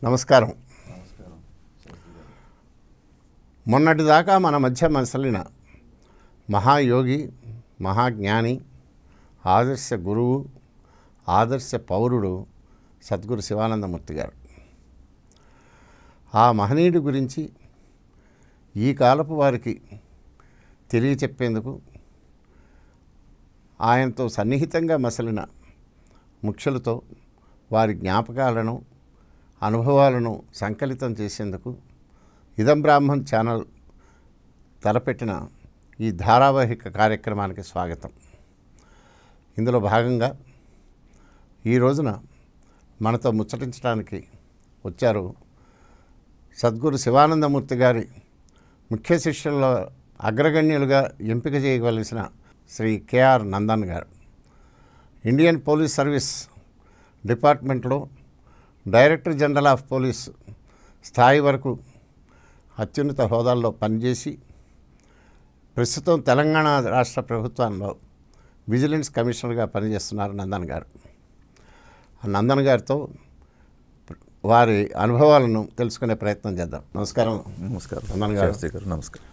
నమస్కారం. మొన్నటిదాకా మన మధ్య మసలిన మహాయోగి, మహాజ్ఞాని, ఆదర్శ గురువు, ఆదర్శ పౌరుడు సద్గురు శివానందమూర్తి గారు. ఆ మహనీయుడి గురించి ఈ కాలపు వారికి తెలియచెప్పేందుకు ఆయనతో సన్నిహితంగా మసలిన ముఖ్యులతో వారి జ్ఞాపకాలను, అనుభవాలను సంకలితం చేసేందుకు ఇదం బ్రాహ్మణ్ ఛానల్ తలపెట్టిన ఈ ధారావాహిక కార్యక్రమానికి స్వాగతం. ఇందులో భాగంగా ఈ రోజున మనతో ముచ్చటించడానికి వచ్చారు సద్గురు శివానందమూర్తి గారి ముఖ్య శిష్యుల్లో అగ్రగణ్యులుగా ఎంపిక చేయవలసిన శ్రీ కెఆర్ నందన్ గారు. ఇండియన్ పోలీస్ సర్వీస్ డిపార్ట్మెంట్లో డైరెక్టర్ జనరల్ ఆఫ్ పోలీస్ స్థాయి వరకు అత్యున్నత హోదాల్లో పనిచేసి ప్రస్తుతం తెలంగాణ రాష్ట్ర ప్రభుత్వంలో విజిలెన్స్ కమిషనర్గా పనిచేస్తున్నారు నందన్ గారు. నందన్ గారితో వారి అనుభవాలను తెలుసుకునే ప్రయత్నం చేద్దాం. నమస్కారం. నమస్కారం నందన్ గారు. నమస్కారం.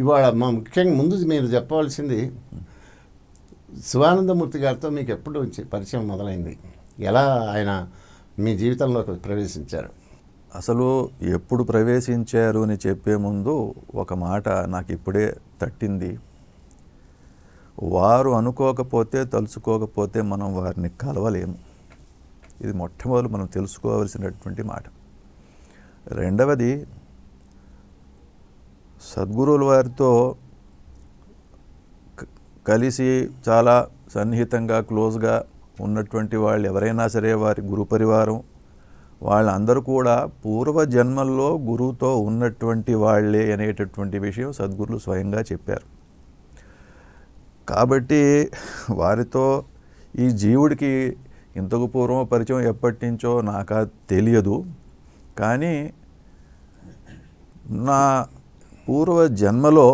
ఇవాళ ముఖ్యంగా ముందు మీరు చెప్పవలసింది శివానందమూర్తి గారితో మీకు ఎప్పుడు నుంచి పరిచయం మొదలైంది, ఎలా ఆయన మీ జీవితంలోకి ప్రవేశించారు? అసలు ఎప్పుడు ప్రవేశించారు అని చెప్పే ముందు ఒక మాట నాకు ఇప్పుడే తట్టింది. వారు అనుకోకపోతే, తలుచుకోకపోతే మనం వారిని కలవలేము. ఇది మొట్టమొదటి మనం తెలుసుకోవాల్సినటువంటి మాట. రెండవది, సద్గురువుల వారితో కలిసి చాలా సన్నిహితంగా క్లోజ్గా ఉన్నటువంటి వాళ్ళు ఎవరైనా సరే, వారి గురు పరివారం వాళ్ళందరూ కూడా పూర్వజన్మల్లో గురువుతో ఉన్నటువంటి వాళ్ళే అనేటటువంటి విషయం సద్గురులు స్వయంగా చెప్పారు. కాబట్టి వారితో ఈ జీవుడికి ఇంతకు పూర్వం పరిచయం ఎప్పటి నుంచో నాకు తెలియదు. కానీ నా పూర్వజన్మలో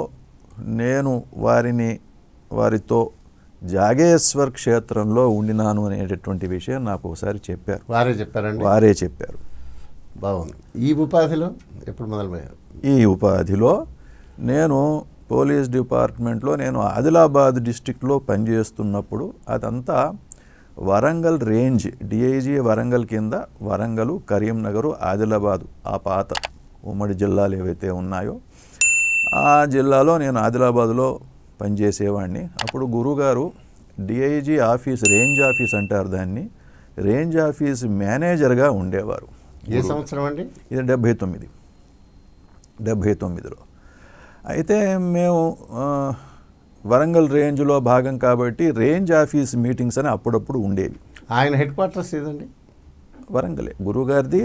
నేను వారితో జాగేశ్వర్ క్షేత్రంలో ఉండినాను అనేటటువంటి విషయం నాకు ఒకసారి చెప్పారు. వారే చెప్పారండి? వారే చెప్పారు. బాగుంది. ఈ ఉపాధిలో ఎప్పుడు మొదలుపోయారు? ఈ ఉపాధిలో నేను పోలీస్ డిపార్ట్మెంట్లో నేను ఆదిలాబాద్ డిస్టిక్లో పనిచేస్తున్నప్పుడు, అదంతా వరంగల్ రేంజ్, డిఐజీ వరంగల్ కింద వరంగల్, కరీంనగర్, ఆదిలాబాదు, ఆ పాత ఉమ్మడి జిల్లాలు ఏవైతే ఉన్నాయో ఆ జిల్లాలో నేను ఆదిలాబాదులో పనిచేసేవాడిని. అప్పుడు గురువుగారు డిఐజీ ఆఫీస్, రేంజ్ ఆఫీస్ అంటారు దాన్ని, రేంజ్ ఆఫీస్ మేనేజర్గా ఉండేవారు. ఏ సంవత్సరం అండి? ఇది 79లో. అయితే మేము వరంగల్ రేంజ్లో భాగం కాబట్టి రేంజ్ ఆఫీస్ మీటింగ్స్ అని అప్పుడప్పుడు ఉండేవి. ఆయన హెడ్ క్వార్టర్స్ ఏదండి? వరంగలే. గురువుగారిది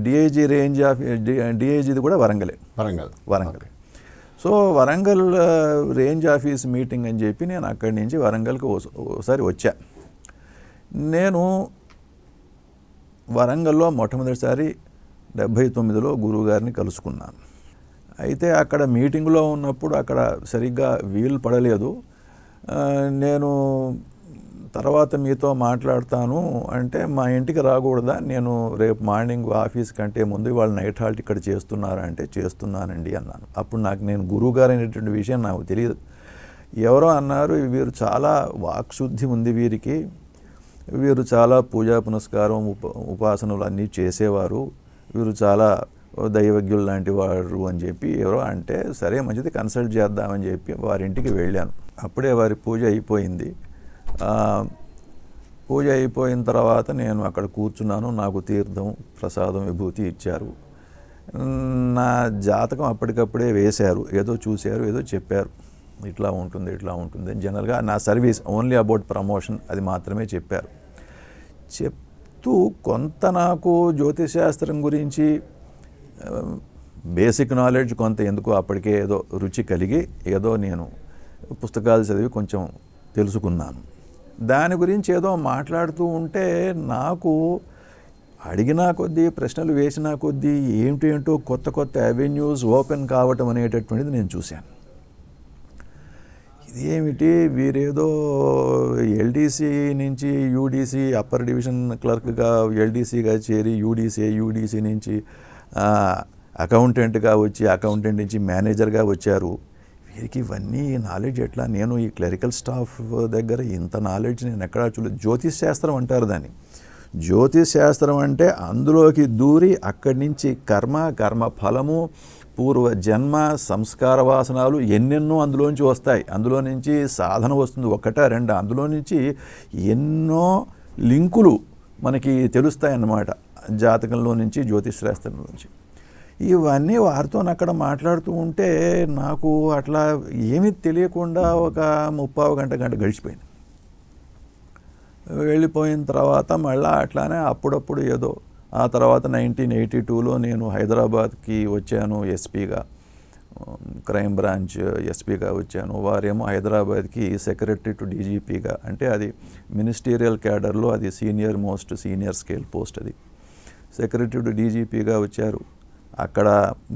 డిఐజీ రేంజ్ ఆఫీస్, డిఐజీది కూడా వరంగలే. Warangal. So Warangal range office meeting అని చెప్పి నేను అక్కడి నుంచి వరంగల్కి ఒకసారి వచ్చా. నేను వరంగల్లో మొట్టమొదటిసారి 79లో గురువుగారిని కలుసుకున్నాను. అయితే అక్కడ మీటింగ్లో ఉన్నప్పుడు అక్కడ సరిగ్గా వీలు పడలేదు. నేను తర్వాత మీతో మాట్లాడతాను అంటే, మా ఇంటికి రాకూడదా, నేను రేపు మార్నింగ్ ఆఫీస్ కంటే ముందు వాళ్ళు నైట్ హాల్ట్ ఇక్కడ చేస్తున్నారా అంటే, చేస్తున్నానండి అన్నాను. అప్పుడు నేను గురువుగారు అనేటువంటి విషయం నాకు తెలియదు. ఎవరో అన్నారు, వీరు చాలా వాక్శుద్ధి ఉంది వీరికి, వీరు చాలా పూజా పునస్కారం ఉపాసనలు అన్నీ చేసేవారు, వీరు చాలా దైవజ్ఞులు లాంటి వారు అని చెప్పి ఎవరో అంటే, సరే మంచిది కన్సల్ట్ చేద్దామని చెప్పి వారింటికి వెళ్ళాను. అప్పుడే వారి పూజ అయిపోయింది. పూజ అయిపోయిన తర్వాత నేను అక్కడ కూర్చున్నాను. నాకు తీర్థం, ప్రసాదం, విభూతి ఇచ్చారు. నా జాతకం అప్పటికప్పుడే వేశారు. ఏదో చూశారు, ఏదో చెప్పారు, ఇట్లా ఉంటుంది. జనరల్గా నా సర్వీస్ ఓన్లీ అబౌట్ ప్రమోషన్ అది మాత్రమే చెప్పారు. చెప్తూ కొంత నాకు జ్యోతిశాస్త్రం గురించి బేసిక్ నాలెడ్జ్ కొంత, ఎందుకో అప్పటికే ఏదో రుచి కలిగి ఏదో నేను పుస్తకాలు చదివి కొంచెం తెలుసుకున్నాను. దాని గురించి ఏదో మాట్లాడుతూ ఉంటే నాకు అడిగినా కొద్దీ, ప్రశ్నలు వేసినా కొద్దీ ఏంటో కొత్త అవెన్యూస్ ఓపెన్ కావటం అనేటటువంటిది నేను చూశాను. ఇదేమిటి వీరేదో ఎల్డీసీ నుంచి యూడీసీ అప్పర్ డివిజన్ క్లర్క్గా ఎల్డీసీగా చేరి యూడీసీ నుంచి అకౌంటెంట్గా వచ్చి అకౌంటెంట్ నుంచి మేనేజర్గా వచ్చారు. వీరికి ఇవన్నీ నాలెడ్జ్ ఎట్లా? నేను ఈ క్లరికల్ స్టాఫ్ దగ్గర ఇంత నాలెడ్జ్ నేను ఎక్కడా చూడలేదు. జ్యోతిష్ శాస్త్రం అంటారు దాన్ని. జ్యోతిష్ శాస్త్రం అంటే అందులోకి దూరి అక్కడి నుంచి కర్మ ఫలము, పూర్వ జన్మ సంస్కార వాసనాలు ఎన్నెన్నో అందులోంచి వస్తాయి. అందులో నుంచి సాధన వస్తుంది, ఒకటా రెండా, అందులో నుంచి ఎన్నో లింకులు మనకి తెలుస్తాయి అన్నమాట. జాతకంలో నుంచి జ్యోతిష్ శాస్త్రం నుంచి ఇవన్నీ వారితో అక్కడ మాట్లాడుతూ ఉంటే నాకు అట్లా ఏమీ తెలియకుండా ఒక 30 గంట గడిచిపోయింది. వెళ్ళిపోయిన తర్వాత మళ్ళీ అట్లానే అప్పుడప్పుడు ఏదో ఆ తర్వాత 1982లో నేను హైదరాబాద్కి వచ్చాను ఎస్పీగా, క్రైమ్ బ్రాంచ్ ఎస్పీగా వచ్చాను. వారేమో హైదరాబాద్కి సెక్రటరీ టు డీజీపీగా, అంటే అది మినిస్టీరియల్ క్యాడర్లో అది సీనియర్ స్కేల్ పోస్ట్, అది సెక్రటరీ టు డీజీపీగా వచ్చారు. అక్కడ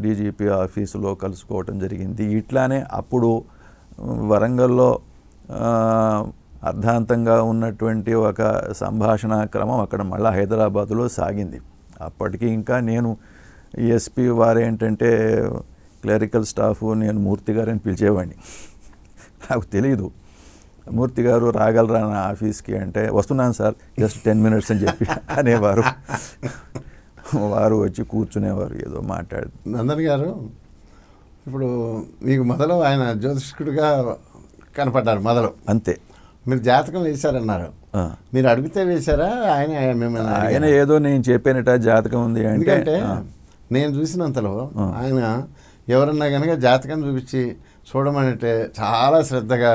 డీజీపీ ఆఫీసులో కలుసుకోవటం జరిగింది. ఇట్లానే అప్పుడు వరంగల్లో అర్ధాంతంగా ఉన్నటువంటి ఒక సంభాషణ క్రమం అక్కడ మళ్ళీ హైదరాబాదులో సాగింది. అప్పటికి ఇంకా నేను ఎస్పీ వారేంటంటే క్లరికల్ స్టాఫ్, నేను మూర్తి గారని పిలిచేవాడిని. నాకు తెలియదు. మూర్తి గారు రాగలరా నా ఆఫీస్కి అంటే, వస్తున్నాను సార్ జస్ట్ 10 minutes అని చెప్పి అనేవారు. వారు వచ్చి కూర్చునేవారు, ఏదో మాట్లాడు. నందన్ గారు, ఇప్పుడు మీకు మొదలు ఆయన జ్యోతిష్కుడిగా కనపడ్డారు మొదలు, అంతే. మీరు జాతకం వేశారన్నారు. మీరు అడిగితే వేశారా ఆయన మిమ్మల్ని? ఆయన ఏదో నేను చెప్పానట జాతకం ఉంది అంటే. ఎందుకంటే నేను చూసినంతలో ఆయన ఎవరన్నా కనుక జాతకం చూపించి చూడమంటే చాలా శ్రద్ధగా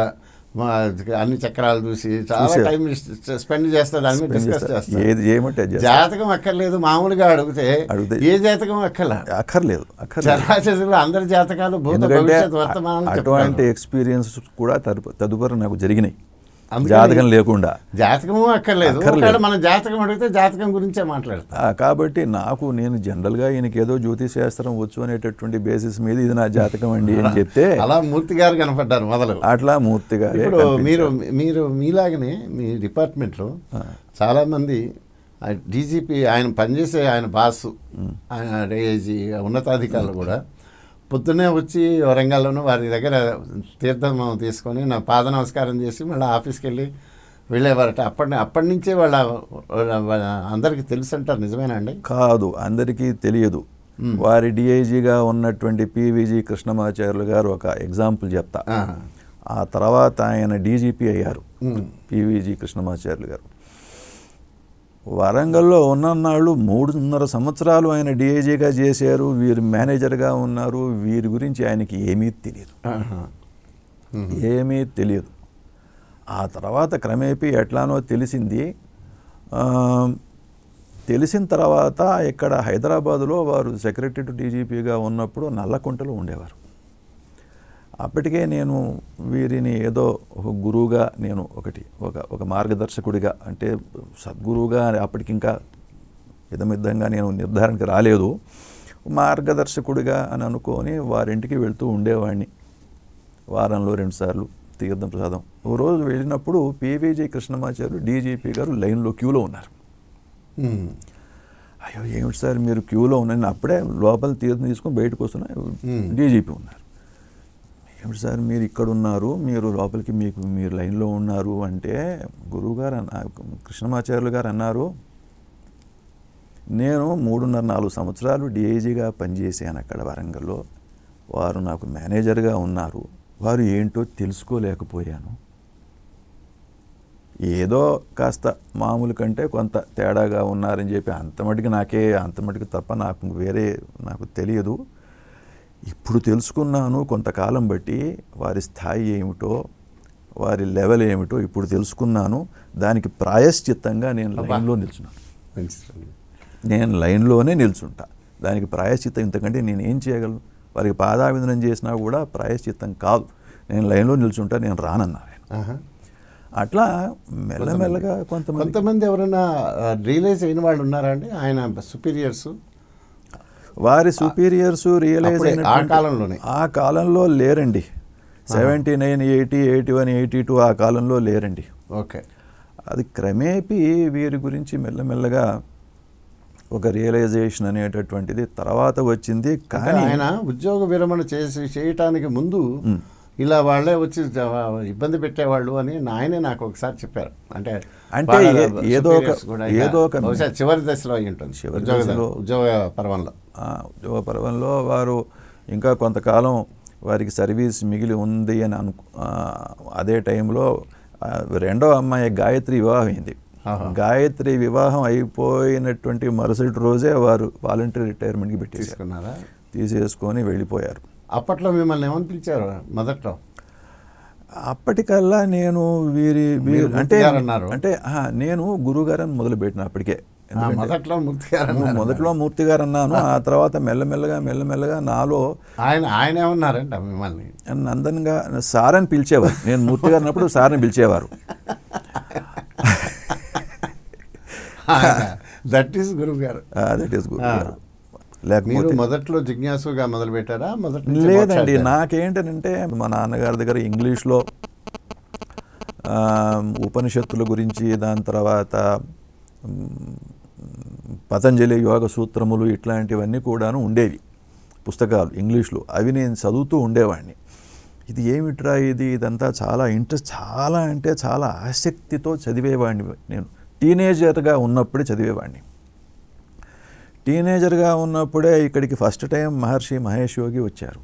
అన్ని చక్రాలు చూసి చాలా టైం స్పెండ్ చేస్తారు, దాని మీద డిస్కస్ చేస్తారు. జాతకం అక్కర్లేదు, మామూలుగా అడిగితే ఏ జాతకం అక్కర్లేదు. చరాచరులు అందరి జాతకాలు భూత భవిష్యత్ వర్తమానం. అటువంటి ఎక్స్పీరియన్స్ కూడా తదుపరి నాకు జరిగినాయి జాతకం లేకుండా. జాతకము అక్కర్లేదు, మన జాతకం అడిగితే జాతకం గురించే మాట్లాడతా. కాబట్టి నేను జనరల్గా ఈయనకి ఏదో జ్యోతిష్ శాస్త్రం వచ్చు అనేటటువంటి బేసిస్ మీద ఇది నా జాతకం అండి అని చెప్తే అలా మూర్తి గారు కనపడ్డారు మొదలు. అట్లా మూర్తి గారు. ఇప్పుడు మీరు మీలాగనే మీ డిపార్ట్మెంట్లో చాలామంది డీజీపీ ఆయన పనిచేసే ఆయన బాసు, ఆయన డీఐజీ ఉన్నతాధికారులు కూడా పొద్దున్నే వచ్చి వరంగల్లోనూ వారి దగ్గర తీర్థం తీసుకొని నా పాద నమస్కారం చేసి మళ్ళీ ఆఫీస్కి వెళ్ళేవారట. అప్పటి నుంచే వాళ్ళ అందరికీ తెలుసు అంటారు, నిజమేనా అండి? కాదు, అందరికీ తెలియదు. వారి డిఐజీగా ఉన్నటువంటి పివిజి కృష్ణమాచార్యులు గారు ఒక ఎగ్జాంపుల్ చెప్తా. ఆ తర్వాత ఆయన డీజీపీ అయ్యారు, పివిజి కృష్ణమాచార్యులు గారు. వరంగల్లో ఉన్ననాళ్ళు 3.5 సంవత్సరాలు ఆయన డిఐజీగా చేశారు. వీరు మేనేజర్గా ఉన్నారు. వీరి గురించి ఆయనకి ఏమీ తెలియదు. ఆ తర్వాత క్రమేపీ ఎట్లానో తెలిసింది. తెలిసిన తర్వాత ఇక్కడ హైదరాబాదులో వారు సెక్రటరీ టు డీజీపీగా ఉన్నప్పుడు నల్లకుంటలో ఉండేవారు. అప్పటికే నేను వీరిని ఏదో ఒక గురువుగా, నేను ఒక మార్గదర్శకుడిగా, అంటే సద్గురువుగా అప్పటికి ఇంకా విధంగా నేను నిర్ధారణకి రాలేదు. మార్గదర్శకుడిగా అని అనుకొని వారింటికి వెళ్తూ ఉండేవాడిని. వారంలో 2 సార్లు తీర్థం ప్రసాదం. ఓ రోజు వెళ్ళినప్పుడు పివిజి కృష్ణమాచార్యులు డీజీపీ గారు లైన్లో క్యూలో ఉన్నారు. అయ్యో ఏమిటి సార్ మీరు క్యూలో ఉన్నాను, అప్పుడే లోపల తీర్థం తీసుకొని బయటకు వస్తున్నా, డీజీపీ ఉన్నారు. ఏమిటి సార్ మీరు ఇక్కడ ఉన్నారు, మీరు లోపలికి మీరు లైన్లో ఉన్నారు అంటే, గురువుగారు కృష్ణమాచార్యులు గారు అన్నారు, నేను 3.5-4 సంవత్సరాలు డిఐజీగా పనిచేశాను అక్కడ వరంగల్లో. వారు నాకు మేనేజర్గా ఉన్నారు. వారు ఏంటో తెలుసుకోలేకపోయాను. ఏదో కాస్త మామూలు కంటే కొంత తేడాగా ఉన్నారని చెప్పి అంతమటికి తప్ప నాకు తెలియదు. ఇప్పుడు తెలుసుకున్నాను, కొంతకాలం బట్టి వారి స్థాయి ఏమిటో, వారి లెవెల్ ఏమిటో ఇప్పుడు తెలుసుకున్నాను. దానికి ప్రాయశ్చిత్తంగా నేను లైన్లో నిల్చున్నాను. నేను లైన్లోనే నిల్చుంటా. దానికి ప్రాయశ్చిత్తం ఇంతకంటే నేను ఏం చేయగలను? వారికి పాదాభివందనం చేసినా కూడా ప్రాయశ్చిత్తం కాదు. నేను లైన్లో నిల్చుంటా, నేను రానన్నా. అట్లా మెల్లమెల్లగా కొంతమంది ఎవరైనా రియలైజ్ అయిన వాళ్ళు ఉన్నారా అండి? ఆయన సుపీరియర్స్, వారి సుపీరియర్స్ రియలైజ్ అయిన ఆ కాలంలో లేరండి. 79, 80, 81, 82 ఆ కాలంలో లేరండి. ఓకే. అది క్రమేపీ వీరి గురించి మెల్లమెల్లగా ఒక రియలైజేషన్ అనేటటువంటిది తర్వాత వచ్చింది. కానీ ఆయన ఉద్యోగ విరమణ చేయటానికి ముందు ఇలా వాళ్ళే వచ్చి ఇబ్బంది పెట్టేవాళ్ళు అని ఆయనే నాకు ఒకసారి చెప్పారు. అంటే ఏదో ఒక బహుశా చివరి దశలో అయి ఉంటుంది, ఉద్యోగ పర్వంలో వారు ఇంకా కొంతకాలం వారికి సర్వీస్ మిగిలి ఉంది అని అదే టైంలో రెండో అమ్మాయి గాయత్రి వివాహం అయింది. గాయత్రి వివాహం అయిపోయినటువంటి మరుసటి రోజే వారు వాలంటరీ రిటైర్మెంట్కి పెట్టేసుకున్నారా, తీసేసుకొని వెళ్ళిపోయారు. అప్పట్లో మిమ్మల్ని ఏమని పిలిచారు మొదట్లో? అప్పటికల్లా నేను వీరి అంటే నేను గురుగారని మొదలుపెట్టిన అప్పటికే. మొదట్లో మూర్తి గారు అన్నాను. ఆ తర్వాత మెల్లమెల్లగా నాలో ఆయన ఏమన్నారంట మిమ్మల్ని? నందన్గా సార్ అని పిలిచేవారు. నేను మూర్తి గారు అన్నప్పుడు సార్ అని పిలిచేవారు. దట్ ఈస్ గురువు గారు. లేకపోతే మొదట్లో జిజ్ఞాసుగా మొదలు పెట్టారా? లేదండి, నాకేంటంటే మా నాన్నగారి దగ్గర ఇంగ్లీష్లో ఉపనిషత్తుల గురించి, దాని తర్వాత పతంజలి యోగ సూత్రములు ఇట్లాంటివన్నీ కూడాను ఉండేవి పుస్తకాలు ఇంగ్లీష్లో. అవి నేను చదువుతూ ఉండేవాడిని. ఇది ఏమిట్రా ఇదంతా చాలా ఇంట్రెస్ట్, చాలా అంటే చాలా ఆసక్తితో చదివేవాడిని. నేను టీనేజర్గా ఉన్నప్పుడే చదివేవాడిని. టీనేజర్గా ఉన్నప్పుడే ఇక్కడికి ఫస్ట్ టైం మహర్షి మహేష్ యోగి వచ్చారు.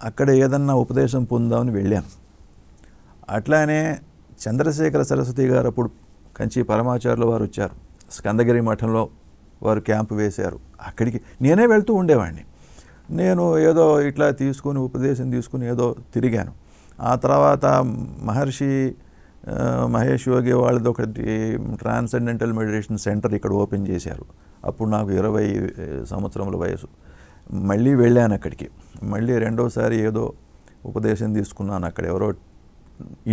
అక్కడ ఏదన్నా ఉపదేశం పొందామని వెళ్ళాను. అట్లానే చంద్రశేఖర సరస్వతి గారు అప్పుడు కంచి పరమాచార్యుల వారు వచ్చారు. స్కందగిరి మఠంలో వారు క్యాంపు వేశారు. అక్కడికి నేనే వెళ్తూ ఉండేవాడిని. నేను ఏదో ఇట్లా ఉపదేశం తీసుకుని ఏదో తిరిగాను. ఆ తర్వాత మహర్షి మహేష్ యోగి వాళ్ళది ఒకటి ట్రాన్సెండెంటల్ మెడిటేషన్ సెంటర్ ఇక్కడ ఓపెన్ చేశారు. అప్పుడు నాకు 20 సంవత్సరముల వయసు. మళ్ళీ వెళ్ళాను అక్కడికి. మళ్ళీ రెండోసారి ఏదో ఉపదేశం తీసుకున్నాను. అక్కడ ఎవరో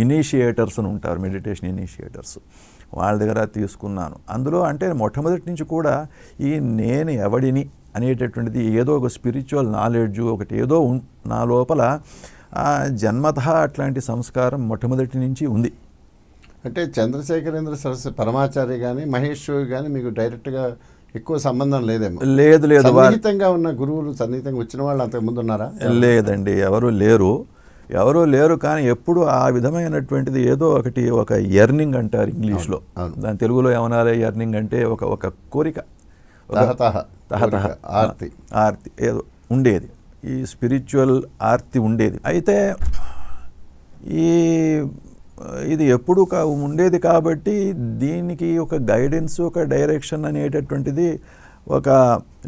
ఇనిషియేటర్స్ అని ఉంటారు, మెడిటేషన్ ఇనిషియేటర్స్, వాళ్ళ దగ్గర తీసుకున్నాను. అందులో అంటే మొట్టమొదటి నుంచి కూడా ఈ నేను ఎవడిని అనేటటువంటిది ఏదో ఒక స్పిరిచువల్ నాలెడ్జ్ ఒకటి ఏదో నా లోపల జన్మతః అట్లాంటి సంస్కారం మొట్టమొదటి నుంచి ఉంది. అంటే చంద్రశేఖరేంద్ర సరస్వతి పరమాచార్య కానీ మహేష్ కానీ మీకు డైరెక్ట్గా ఎక్కువ సంబంధం లేదేమో? లేదు, సన్నిహితంగా ఉన్న గురువులు, సన్నిహితంగా వచ్చిన వాళ్ళు అంతకుముందు ఉన్నారా? లేదండి, ఎవరు లేరు. కానీ ఎప్పుడు ఆ విధమైనటువంటిది ఏదో ఒక ఎర్నింగ్ అంటారు ఇంగ్లీష్లో, దాని తెలుగులో ఏమనాలి? ఎర్నింగ్ అంటే ఒక కోరిక, ఆర్తి ఏదో ఉండేది. ఈ స్పిరిచువల్ ఆర్తి ఉండేది. అయితే ఇది ఎప్పుడు ఉండేది కాబట్టి దీనికి ఒక గైడెన్స్, ఒక డైరెక్షన్ అనేటటువంటిది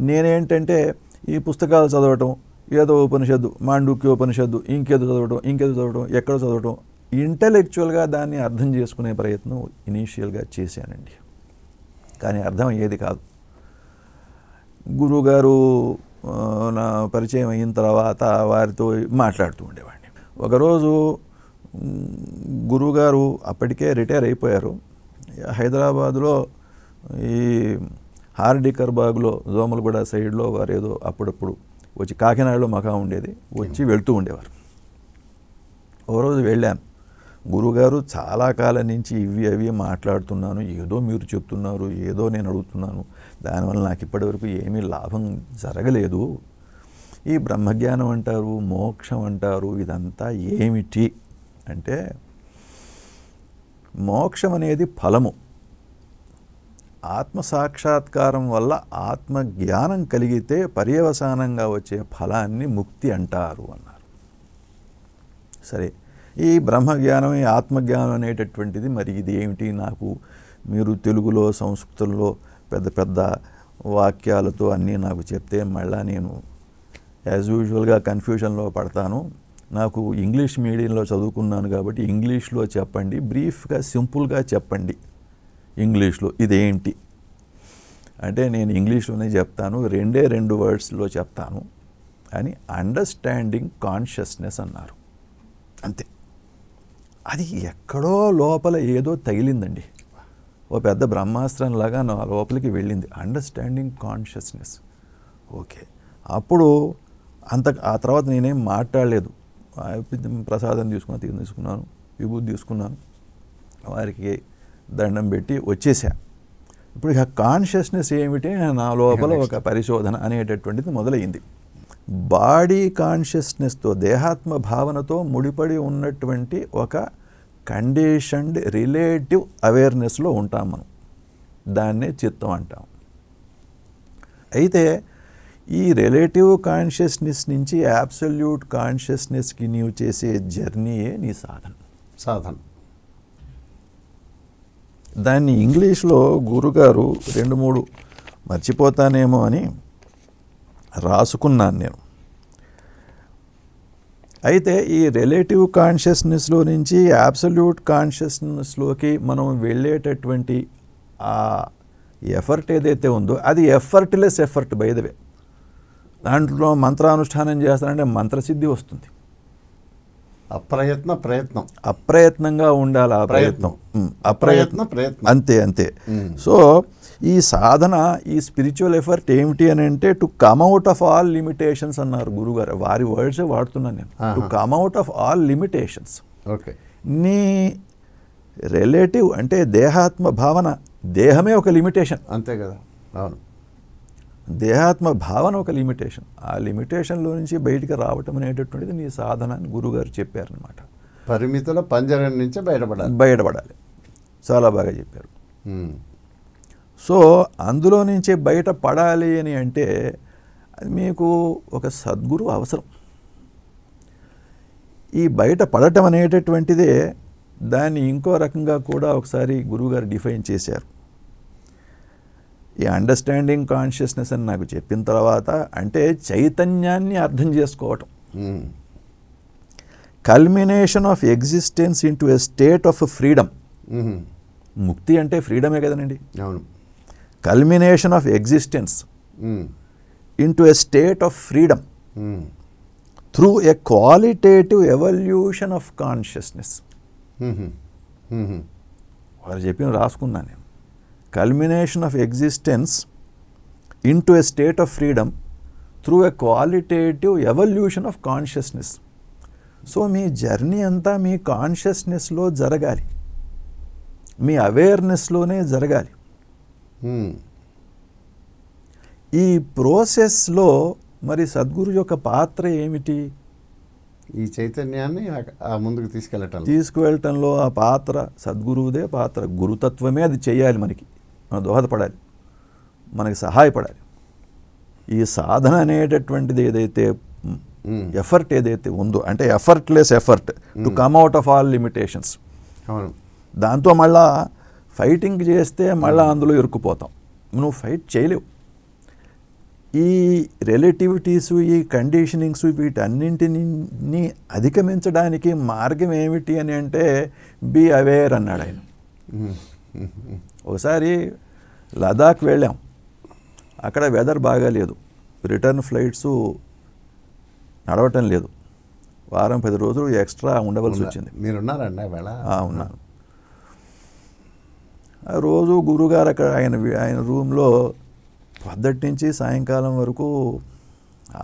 నేనేంటంటే ఈ పుస్తకాలు చదవటం, ఏదో ఉపనిషత్తు, మాండూక్య ఉపనిషత్తు, ఇంకేదో చదవటం, ఎక్కడో చదవటం, ఇంటలెక్చువల్గా దాన్ని అర్థం చేసుకునే ప్రయత్నం ఇనీషియల్గా చేశానండి. కానీ అర్థం అయ్యేది కాదు. గురువుగారు నా పరిచయం అయిన తర్వాత వారితో మాట్లాడుతూ ఉండేవాడిని. ఒకరోజు గురువుగారు అప్పటికే రిటైర్ అయిపోయారు. హైదరాబాదులో ఈ హార్డికర్ బాగ్లో దోమలగూడ సైడ్లో వారు ఏదో అప్పుడప్పుడు వచ్చి, కాకినాడలో మకాం ఉండేది, వచ్చి వెళ్తూ ఉండేవారు. ఓ రోజు వెళ్ళాను. గురువుగారు చాలా కాలం నుంచి అవి మాట్లాడుతున్నాను, ఏదో మీరు చెప్తున్నారు, ఏదో నేను అడుగుతున్నాను, దానివల్ల నాకు ఇప్పటివరకు ఏమీ లాభం జరగలేదు. ఈ బ్రహ్మజ్ఞానం అంటారు, మోక్షం అంటారు, ఇదంతా ఏమిటి అంటే, మోక్షం అనేది ఫలము. ఆత్మసాక్షాత్కారం వల్ల ఆత్మజ్ఞానం కలిగితే పర్యవసానంగా వచ్చే ఫలాన్ని ముక్తి అంటారు అన్నారు. సరే, ఈ బ్రహ్మజ్ఞానం, ఈ ఆత్మజ్ఞానం అనేటటువంటిది మరి ఇది ఏమిటి? నాకు మీరు తెలుగులో, సంస్కృతంలో పెద్ద పెద్ద వాక్యాలతో అన్నీ నాకు చెప్తే మళ్ళా నేను యాజ్ యూజువల్గా కన్ఫ్యూజన్లో పడతాను. నాకు ఇంగ్లీష్ మీడియంలో చదువుకున్నాను కాబట్టి ఇంగ్లీష్లో చెప్పండి, బ్రీఫ్గా సింపుల్గా చెప్పండి ఇంగ్లీష్లో ఇదేంటి అంటే, నేను ఇంగ్లీష్లోనే చెప్తాను, 2 వర్డ్స్లో చెప్తాను అని అండర్స్టాండింగ్ కాన్షియస్నెస్ అన్నారు. అంతే. అది ఎక్కడో లోపల ఏదో తగిలిందండి, ఓ పెద్ద బ్రహ్మాస్త్రంలాగా నా లోపలికి వెళ్ళింది. Understanding consciousness. ఓకే, అప్పుడు ఆ తర్వాత నేనేం మాట్లాడలేదు. ప్రసాదం తీసుకున్నాను, విభూతి తీసుకున్నాను, వారికి దండం పెట్టి వచ్చేసా. ఇప్పుడు ఇక కాన్షియస్నెస్ ఏమిటి నా లోపల ఒక పరిశోధన అనేటటువంటిది మొదలైంది. బాడీ కాన్షియస్నెస్తో, దేహాత్మ భావనతో ముడిపడి ఉన్నటువంటి ఒక కండిషన్డ్ రిలేటివ్ అవేర్నెస్లో ఉంటాం మనం. దాన్నే చిత్తం అంటాం. అయితే ఈ రిలేటివ్ కాన్షియస్నెస్ నుంచి అబ్సల్యూట్ కాన్షియస్నెస్కి నీవు చేసే జర్నీయే నీ సాధన. దాన్ని ఇంగ్లీష్లో గురుగారు 2-3 మర్చిపోతానేమో అని రాసుకున్నాను నేను. అయితే ఈ రిలేటివ్ కాన్షియస్నెస్లో నుంచి అబ్సల్యూట్ కాన్షియస్నెస్లోకి మనం వెళ్ళేటటువంటి ఆ ఎఫర్ట్ ఏదైతే ఉందో అది effortless effort. By the way, దాంట్లో మంత్రానుష్ఠానం చేస్తానంటే మంత్రసిద్ధి వస్తుంది. అప్రయత్నంగా ఉండాలి ఆ ప్రయత్నం. అంతే. సో ఈ సాధన, ఈ స్పిరిచువల్ ఎఫర్ట్ ఏమిటి అని అంటే to come out of all limitations అన్నారు గురుగారు. వారి వర్డ్సే వాడుతున్నాను నేను. To come out of all limitations. నీ రిలేటివ్ అంటే దేహాత్మ భావన, దేహమే ఒక లిమిటేషన్. అంతే కదా. అవును, దేహాత్మ భావన ఒక లిమిటేషన్. ఆ లిమిటేషన్లో నుంచి బయటికి రావటం అనేటటువంటిది నీ సాధన అని గురుగారు చెప్పారనమాట. పరిమితుల పంజరం నుంచి బయటపడాలి. చాలా బాగా చెప్పారు. సో అందులో నుంచే బయటపడాలి అని అంటే మీకు ఒక సద్గురు అవసరం. ఈ బయట పడటం అనేటటువంటిదే దాన్ని ఇంకో రకంగా కూడా ఒకసారి గురువుగారు డిఫైన్ చేశారు. ఈ అండర్స్టాండింగ్ కాన్షియస్నెస్ అని నాకు చెప్పిన తర్వాత అంటే చైతన్యాన్ని అర్థం చేసుకోవటం. Culmination of existence into a state of freedom. ముక్తి అంటే ఫ్రీడమే కదనండి. అవును. Culmination of existence into a state of freedom through a qualitative evolution of consciousness. వారు చెప్పిన రాసుకున్నాను నేను. Culmination of existence into a state of freedom through a qualitative evolution of consciousness. So me journey అంతా మీ కాన్షియస్నెస్లో జరగాలి, మీ అవేర్నెస్లోనే జరగాలి. ఈ ప్రోసెస్లో మరి సద్గురు యొక్క పాత్ర ఏమిటి? ఈ చైతన్యాన్ని ముందుకు తీసుకువెళ్ళటంలో ఆ పాత్ర సద్గురువుదే పాత్ర. గురుతత్వమే అది చేయాలి, మనకి దోహదపడాలి, మనకి సహాయపడాలి. ఈ సాధన అనేటటువంటిది ఏదైతే ఎఫర్ట్ ఏదైతే ఉందో అంటే effortless effort to come out of all limitations. దాంతో మళ్ళా ఫైటింగ్ చేస్తే మళ్ళీ అందులో ఇరుక్కుపోతాం. నువ్వు ఫైట్ చేయలేవు. ఈ రిలేటివిటీసు, ఈ కండిషనింగ్స్, వీటన్నింటినీ అధిగమించడానికి మార్గం ఏమిటి అని అంటే బీ అవేర్ అన్నాడు ఆయన. ఒకసారి లదాఖ్ వెళ్ళాం. అక్కడ వెదర్ బాగాలేదు, రిటర్న్ ఫ్లైట్స్ నడవటం లేదు. వారం 10 రోజులు ఎక్స్ట్రా ఉండవలసి వచ్చింది. మీరున్నారండి? ఉన్నాను. రోజు గురుగారు అక్కడ ఆయన రూమ్లో పొద్దుటి నుంచి సాయంకాలం వరకు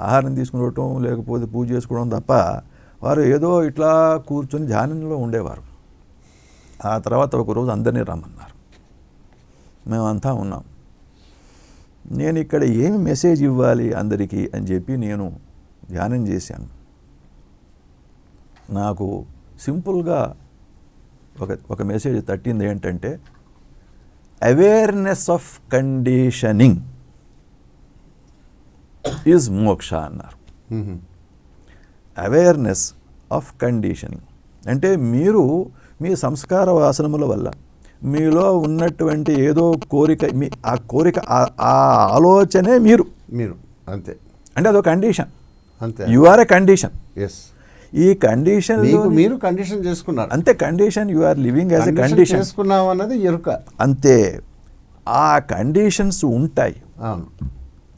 ఆహారం తీసుకుని లేకపోతే పూజ చేసుకోవడం తప్ప వారు ఏదో ఇట్లా కూర్చొని ధ్యానంలో ఉండేవారు. ఆ తర్వాత ఒకరోజు అందరినీ రమ్మన్నారు. మేమంతా ఉన్నాం. నేను ఇక్కడ ఏమి మెసేజ్ ఇవ్వాలి అందరికీ అని చెప్పి నేను ధ్యానం చేశాను. నాకు సింపుల్గా ఒక మెసేజ్ తట్టింది. ఏంటంటే అవేర్నెస్ ఆఫ్ కండిషనింగ్ ఈజ్ మోక్ష అన్నారు. అవేర్నెస్ ఆఫ్ కండిషనింగ్ అంటే మీరు మీ సంస్కార వాసనముల వల్ల మీలో ఉన్నటువంటి ఏదో కోరిక, ఆ కోరిక, ఆ ఆలోచనే మీరు అంతే. అంటే అదొక కండిషన్. అంతే. You are a condition. Yes. ఈ కండిషన్ మీరు కండిషన్ చేసుకున్నారు. అంతే. Condition you are living as a condition చేసుకున్నావు అన్నది ఎరుక. అంతే. ఆ కండిషన్స్ ఉంటాయి,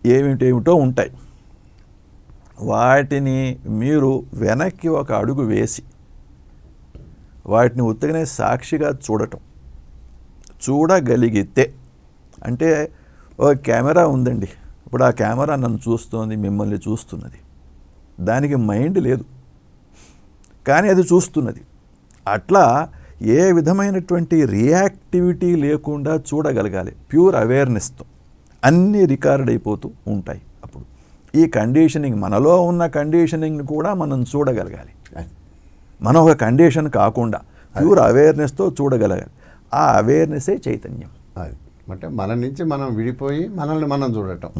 ఏమిటేమిటో ఉంటాయి. వాటిని మీరు వెనక్కి ఒక అడుగు వేసి వాటిని ఉత్తగానే సాక్షిగా చూడగలిగితే, అంటే ఒక కెమెరా ఉందండి. ఇప్పుడు ఆ కెమెరా నన్ను చూస్తోంది, మిమ్మల్ని చూస్తున్నది. దానికి మైండ్ లేదు. కానీ అది చూస్తున్నది. అట్లా ఏ విధమైనటువంటి రియాక్టివిటీ లేకుండా చూడగలగాలి. ప్యూర్ అవేర్నెస్తో అన్నీ రికార్డ్ అయిపోతూ ఉంటాయి. అప్పుడు ఈ కండిషనింగ్, మనలో ఉన్న కండిషనింగ్ని కూడా మనం చూడగలగాలి. మనం ఒక కండిషన్ కాకుండా ప్యూర్ అవేర్నెస్తో చూడగలగాలి. ఆ అవేర్నెస్సే చైతన్యం. అంటే మన నుంచి మనం విడిపోయి మనల్ని మనం చూడటం.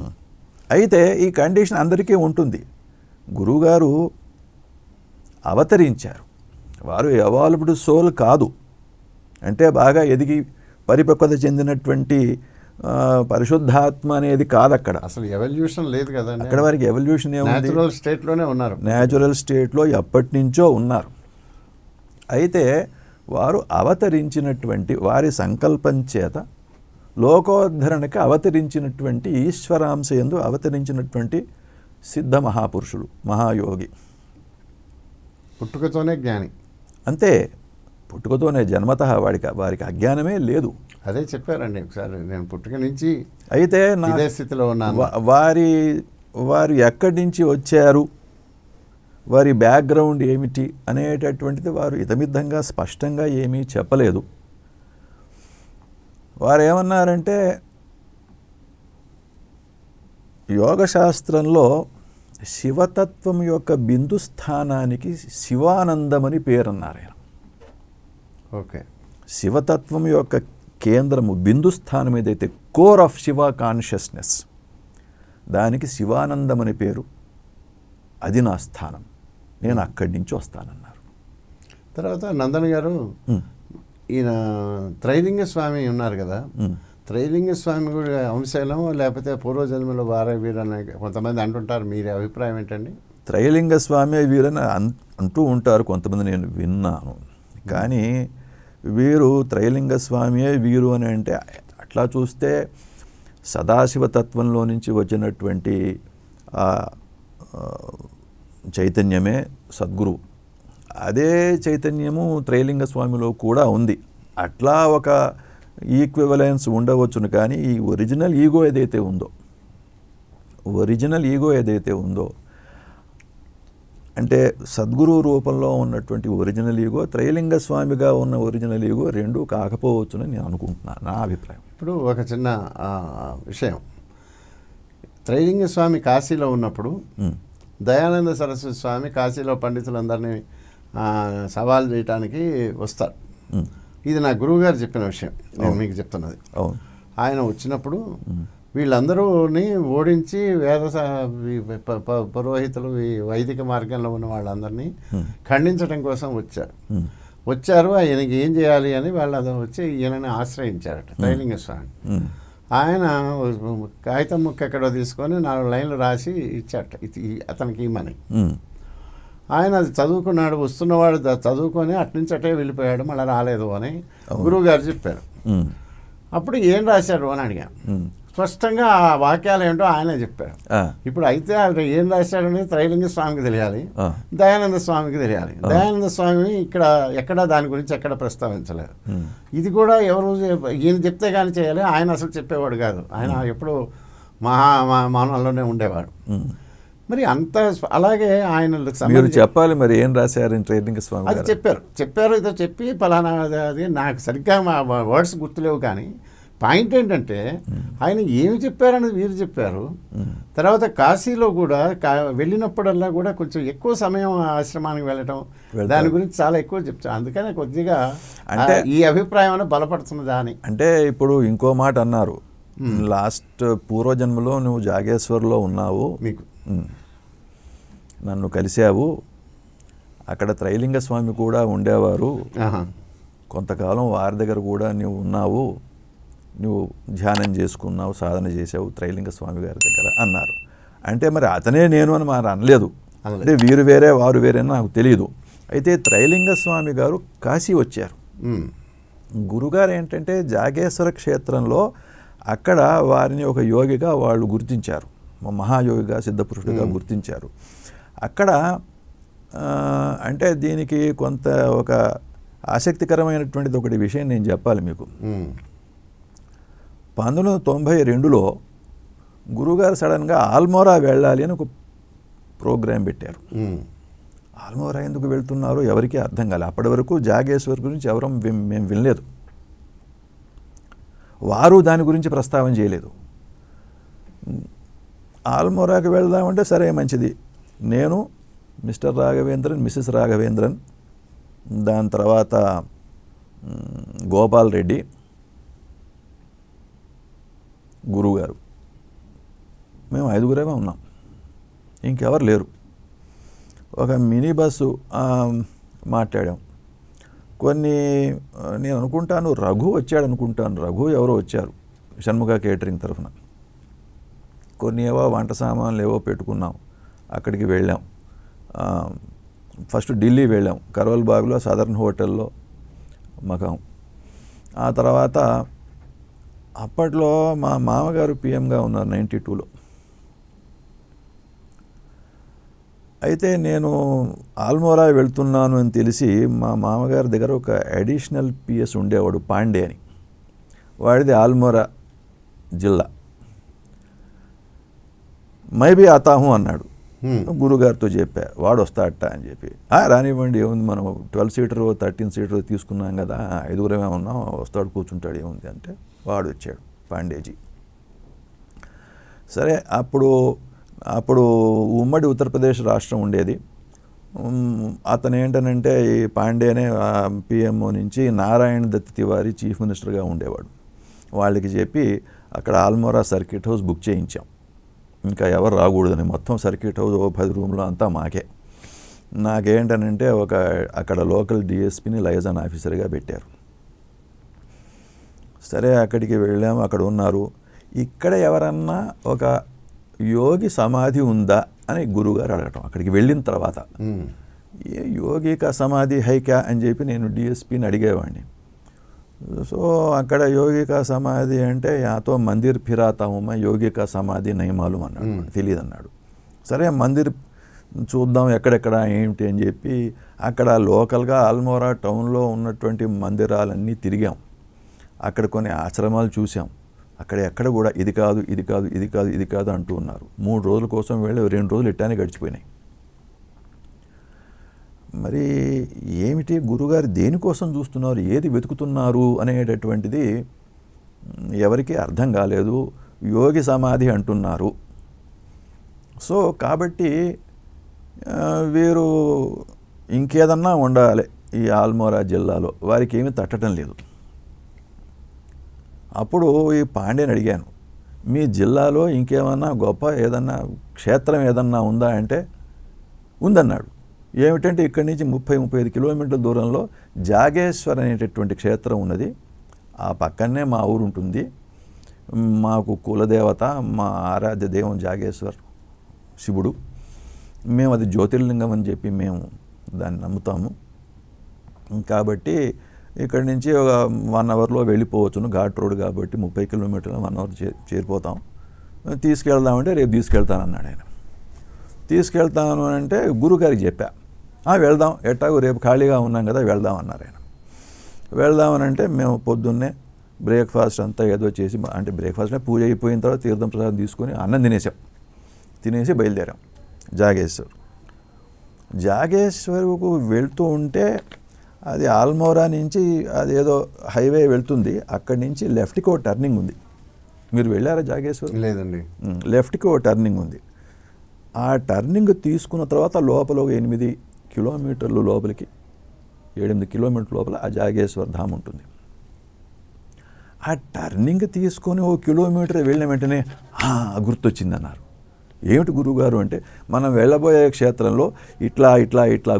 అయితే ఈ కండిషన్ అందరికీ ఉంటుంది. గురువుగారు అవతరించారు, వారు ఎవాల్వ్డ్ సోల్ కాదు, అంటే బాగా ఎదిగి పరిపక్వత చెందినటువంటి పరిశుద్ధాత్మ అనేది కాదు. అక్కడ అసలు ఎవల్యూషన్ లేదు కదా, అక్కడ వారికి ఎవల్యూషన్ ఏముంది? న్యాచురల్ స్టేట్లోనే ఉన్నారు. న్యాచురల్ స్టేట్లో ఎప్పటి నుంచో ఉన్నారు. అయితే వారు అవతరించినటువంటి వారి సంకల్పం చేత లోకోద్ధరణకి అవతరించినటువంటి ఈశ్వరాంశయందు అవతరించినటువంటి సిద్ధ మహాపురుషులు, మహాయోగి. పుట్టుకతోనే జ్ఞాని అంతే, పుట్టుకతోనే జన్మతః వారికి అజ్ఞానమే లేదు. అదే చెప్పారండి ఒకసారి, నేను పుట్టుక నుంచి అయితే ఇదే స్థితిలో ఉన్నాను. వారు ఎక్కడి నుంచి వచ్చారు, వారి బ్యాక్గ్రౌండ్ ఏమిటి అనేటటువంటిది వారు ఇతమిద్దంగా స్పష్టంగా ఏమీ చెప్పలేదు. వారు ఏమన్నారంటే, యోగశాస్త్రంలో శివతత్వం యొక్క బిందు స్థానానికి శివానందమని పేరన్నారు ఆయన. ఓకే, శివతత్వం యొక్క కేంద్రము, బిందు స్థానం ఏదైతే కోర్ ఆఫ్ శివ కాన్షియస్నెస్, దానికి శివానందం అని పేరు. అది నా స్థానం, నేను అక్కడి నుంచి వస్తానన్నారు. తర్వాత నందన్ గారు, ఈయన త్రైలింగ స్వామి ఉన్నారు కదా, త్రైలింగ స్వామి కూడా అంశలం లేకపోతే పూర్వజన్మలో వారే వీరని కొంతమంది అంటుంటారు, మీరే అభిప్రాయం ఏంటండి? త్రైలింగ స్వామి వీరని అంటూ ఉంటారు కొంతమంది, నేను విన్నాను. కానీ వీరు త్రైలింగ స్వామియే వీరు అని అంటే, అట్లా చూస్తే సదాశివతత్వంలో నుంచి వచ్చినటువంటి చైతన్యమే సద్గురువు. అదే చైతన్యము త్రైలింగ స్వామిలో కూడా ఉంది. అట్లా ఒక ఈక్వివలెన్స్ ఉండవచ్చును. కానీ ఈ ఒరిజినల్ ఈగో ఏదైతే ఉందో అంటే సద్గురు రూపంలో ఉన్నటువంటి ఒరిజినల్ ఈగో, త్రైలింగ స్వామిగా ఉన్న ఒరిజినల్ ఈగో రెండూ కాకపోవచ్చునని నేను అనుకుంటున్నాను, నా అభిప్రాయం. ఇప్పుడు ఒక చిన్న విషయం, త్రైలింగ స్వామి కాశీలో ఉన్నప్పుడు దయానంద సరస్వతి స్వామి కాశీలో పండితులందరినీ సవాల్ చేయడానికి వస్తారు. ఇది నా గురువుగారు చెప్పిన విషయం, నేను మీకు చెప్తున్నది. ఆయన వచ్చినప్పుడు వీళ్ళందరూని ఓడించి పురోహితులు, వైదిక మార్గంలో ఉన్న వాళ్ళందరినీ ఖండించడం కోసం వచ్చారు. ఆయనకి ఏం చేయాలి అని వాళ్ళు వచ్చి ఈయనని ఆశ్రయించారట త్రైలింగ స్వామి. ఆయన కాగితం ముక్క ఎక్కడో తీసుకొని 4 లైన్లు రాసి ఇచ్చారట, అతనికి ఇమ్మని. ఆయన అది చదువుకున్నాడు, వస్తున్నవాడు చదువుకొని అట్నుంచి అటే వెళ్ళిపోయాడు, మళ్ళీ రాలేదు అని గురువు గారు చెప్పారు. అప్పుడు ఏం రాశారు అని అడిగాను. స్పష్టంగా ఆ వాక్యాలు ఏంటో ఆయనే చెప్పారు. ఇప్పుడు అయితే ఏం రాశాడని త్రైలింగ స్వామికి తెలియాలి, దయానంద స్వామికి తెలియాలి. దయానంద స్వామి ఎక్కడ దాని గురించి ఎక్కడ ప్రస్తావించలేదు. ఇది కూడా ఎవరు ఈయన చెప్తే కానీ చేయాలి, ఆయన అసలు చెప్పేవాడు కాదు. ఆయన ఎప్పుడు మౌనంలోనే ఉండేవాడు. మరి అంత అలాగే ఆయన చెప్పాలి మరి ఏం రాశారు త్రైలింగ స్వామి? అది చెప్పారు ఇదో చెప్పి పలానా, అది నాకు సరిగ్గా మా వర్డ్స్ గుర్తులేవు. కానీ పాయింట్ ఏంటంటే ఆయన ఏమి చెప్పారనేది వీరు చెప్పారు. తర్వాత కాశీలో కూడా వెళ్ళినప్పుడల్లా కూడా కొంచెం ఎక్కువ సమయం ఆశ్రమానికి వెళ్ళటం, దాని గురించి చాలా ఎక్కువ చెప్తారు. అందుకనే కొద్దిగా అంటే ఈ అభిప్రాయం బలపడుతున్నదా అని. అంటే ఇప్పుడు ఇంకో మాట అన్నారు, లాస్ట్ పూర్వజన్మలో నువ్వు జాగేశ్వర్లో ఉన్నావు, నన్ను కలిసావు, అక్కడ త్రైలింగ స్వామి కూడా ఉండేవారు, కొంతకాలం వారి దగ్గర కూడా నువ్వు ఉన్నావు, నువ్వు ధ్యానం చేసుకున్నావు, సాధన చేసావు త్రైలింగ స్వామి గారి దగ్గర అన్నారు. అంటే మరి అతనే నేను అని మరి అనలేదు, అంటే వీరు వేరే వారు వేరే అని నాకు తెలియదు. అయితే త్రైలింగ స్వామి గారు కాశీ వచ్చారు. గురుగారు ఏంటంటే జాగేశ్వర క్షేత్రంలో అక్కడ వారిని ఒక యోగిగా వాళ్ళు గుర్తించారు, మహాయోగిగా సిద్ధపురుషుడిగా గుర్తించారు. అక్కడ అంటే దీనికి కొంత ఒక ఆసక్తికరమైనటువంటిది ఒకటి విషయం నేను చెప్పాలి మీకు. 1992లో గురుగారు సడన్గా ఆల్మోరా వెళ్ళాలి అని ఒక ప్రోగ్రాం పెట్టారు. ఆల్మోరా ఎందుకు వెళ్తున్నారో ఎవరికీ అర్థం కాలేదు. అప్పటి వరకు జాగేశ్వర్ గురించి ఎవరూ మేము వినలేదు, వారు దాని గురించి ప్రస్తావన చేయలేదు. ఆల్మోరాకి వెళ్దామంటే సరే మంచిది. నేను, మిస్టర్ రాఘవేంద్రన్, మిసెస్ రాఘవేంద్రన్, దాని తర్వాత గోపాల్ రెడ్డి, గురువుగారు, మేము 5గురేమే ఉన్నాం, ఇంకెవరు లేరు. ఒక మినీ బస్సు మాట్లాడాం. కొన్ని నేను అనుకుంటాను రఘు వచ్చాడు అనుకుంటాను, రఘు ఎవరో వచ్చారు షణ్ముఖ కేటరింగ్ తరఫున. కొన్ని ఏవో వంట సామాన్లు ఏవో పెట్టుకున్నాం, అక్కడికి వెళ్ళాం. ఫస్ట్ ఢిల్లీ వెళ్ళాం, కర్వల్ బాగ్లో సదర్న్ హోటల్లో మకాం. ఆ తర్వాత అప్పట్లో మా మామగారు పిఎంగా ఉన్నారు 92లో. అయితే నేను ఆల్మోరా వెళ్తున్నాను అని తెలిసి మా మామగారి దగ్గర ఒక అడిషనల్ పిఎస్ ఉండేవాడు, పాండే అని. వాడిది ఆల్మోరా జిల్లా. మైబీ ఆతాహు అన్నాడు. గురుగారితో చెప్పా, వాడు వస్తాడట అని చెప్పి. రానివ్వండి, ఏముంది, మనం 12 సీటర్ 13 సీటర్ తీసుకున్నాం కదా, 5గురమే ఉన్నాం, వస్తాడు కూర్చుంటాడు, ఏముంది అంటే వాడు వచ్చాడు, పాండేజీ. సరే, అప్పుడు ఉమ్మడి ఉత్తరప్రదేశ్ రాష్ట్రం ఉండేది. అతను ఏంటనంటే ఈ పాండేనే పిఎంఓ నుంచి నారాయణ దత్ తివారీ చీఫ్ మినిస్టర్గా ఉండేవాడు. వాళ్ళకి చెప్పి అక్కడ ఆల్మోరా సర్క్యూట్ హౌస్ బుక్ చేయించాం, ఇంకా ఎవరు రాకూడదని. మొత్తం సర్క్యూట్ హౌస్ 10 రూమ్లో అంతా మాకే. నాకేంటనంటే అక్కడ లోకల్ డిఎస్పీని లైజాన్ ఆఫీసర్గా పెట్టారు. సరే, అక్కడికి వెళ్ళాము, అక్కడ ఉన్నారు. ఇక్కడ ఎవరన్నా ఒక యోగి సమాధి ఉందా అని గురువుగారు అడగటం అక్కడికి వెళ్ళిన తర్వాత. ఏ యోగి కా సమాధి హైకా అని చెప్పి నేను డిఎస్పీని అడిగేవాడిని. సో అక్కడ యోగి కా సమాధి అంటే యాతో మందిర్ ఫిరాతామా, యోగి కా సమాధి నయమాలు అన్నాడు, తెలియదు అన్నాడు. సరే, మందిర్ చూద్దాం ఎక్కడెక్కడ ఏమిటి అని చెప్పి అక్కడ లోకల్గా ఆల్మోరా టౌన్లో ఉన్నటువంటి మందిరాలన్నీ తిరిగాం. అక్కడ కొన్ని ఆశ్రమాలు చూసాం. అక్కడ ఎక్కడ కూడా ఇది కాదు, ఇది కాదు, ఇది కాదు, ఇది కాదు అంటూ ఉన్నారు. 3 రోజుల కోసం వెళ్ళి 2 రోజులు ఇట్టానే గడిచిపోయినాయి. మరి ఏమిటి గురుగారు దేనికోసం చూస్తున్నారు, ఏది వెతుకుతున్నారు అనేటటువంటిది ఎవరికీ అర్థం కాలేదు. యోగి సమాధి అంటున్నారు. సో కాబట్టి వీరు ఇంకేదన్నా ఉండాలి ఈ ఆల్మోరా జిల్లాలో, వారికి ఏమీ తట్టడం లేదు. అప్పుడు ఈ పాండేని అడిగాను, మీ జిల్లాలో ఇంకేమన్నా గొప్ప ఏదన్నా క్షేత్రం ఏదన్నా ఉందా అంటే ఉందన్నాడు. ఏమిటంటే ఇక్కడి నుంచి 30-35 కిలోమీటర్ల దూరంలో జాగేశ్వర్ అనేటటువంటి క్షేత్రం ఉన్నది. ఆ పక్కనే మా ఊరు ఉంటుంది. మాకు కులదేవత, మా ఆరాధ్య దైవం జాగేశ్వర్ శివుడు. మేము అది జ్యోతిర్లింగం అని చెప్పి మేము దాన్ని నమ్ముతాము. కాబట్టి ఇక్కడి నుంచి ఒక 1 అవర్లో వెళ్ళిపోవచ్చును, ఘాట్ రోడ్ కాబట్టి 30 కిలోమీటర్లు 1 అవర్ చేరిపోతాం. తీసుకెళ్దామంటే రేపు తీసుకెళ్తానన్నాడు ఆయన. తీసుకెళ్తాను అంటే గురుగారికి చెప్పా, వెళ్దాం, ఎట్టాగో రేపు ఖాళీగా ఉన్నాం కదా వెళ్దాం అన్నారు ఆయన. వెళ్దామనంటే మేము పొద్దున్నే బ్రేక్ఫాస్ట్ అంతా ఏదో చేసి, అంటే బ్రేక్ఫాస్ట్ పూజ అయిపోయిన తర్వాత తీర్థం ప్రసాదం తీసుకొని అన్నం తినేసి బయలుదేరాం జాగేశ్వర్కు వెళ్తూ ఉంటే అది ఆల్మోరా నుంచి అదేదో హైవే వెళ్తుంది. అక్కడి నుంచి లెఫ్ట్కి ఓ టర్నింగ్ ఉంది. మీరు వెళ్ళారా జాగేశ్వర్? లేదండి. లెఫ్ట్కి ఓ టర్నింగ్ ఉంది. ఆ టర్నింగ్ తీసుకున్న తర్వాత లోపల ఒక 8 కిలోమీటర్లు లోపలికి, 8 కిలోమీటర్ల లోపల ఆ జాగేశ్వర్ ధామ్ ఉంటుంది. ఆ టర్నింగ్ తీసుకొని 1 కిలోమీటర్ వెళ్ళిన వెంటనే గుర్తొచ్చిందన్నారు. ఏమిటి గురువుగారు అంటే, మనం వెళ్ళబోయే క్షేత్రంలో ఇట్లా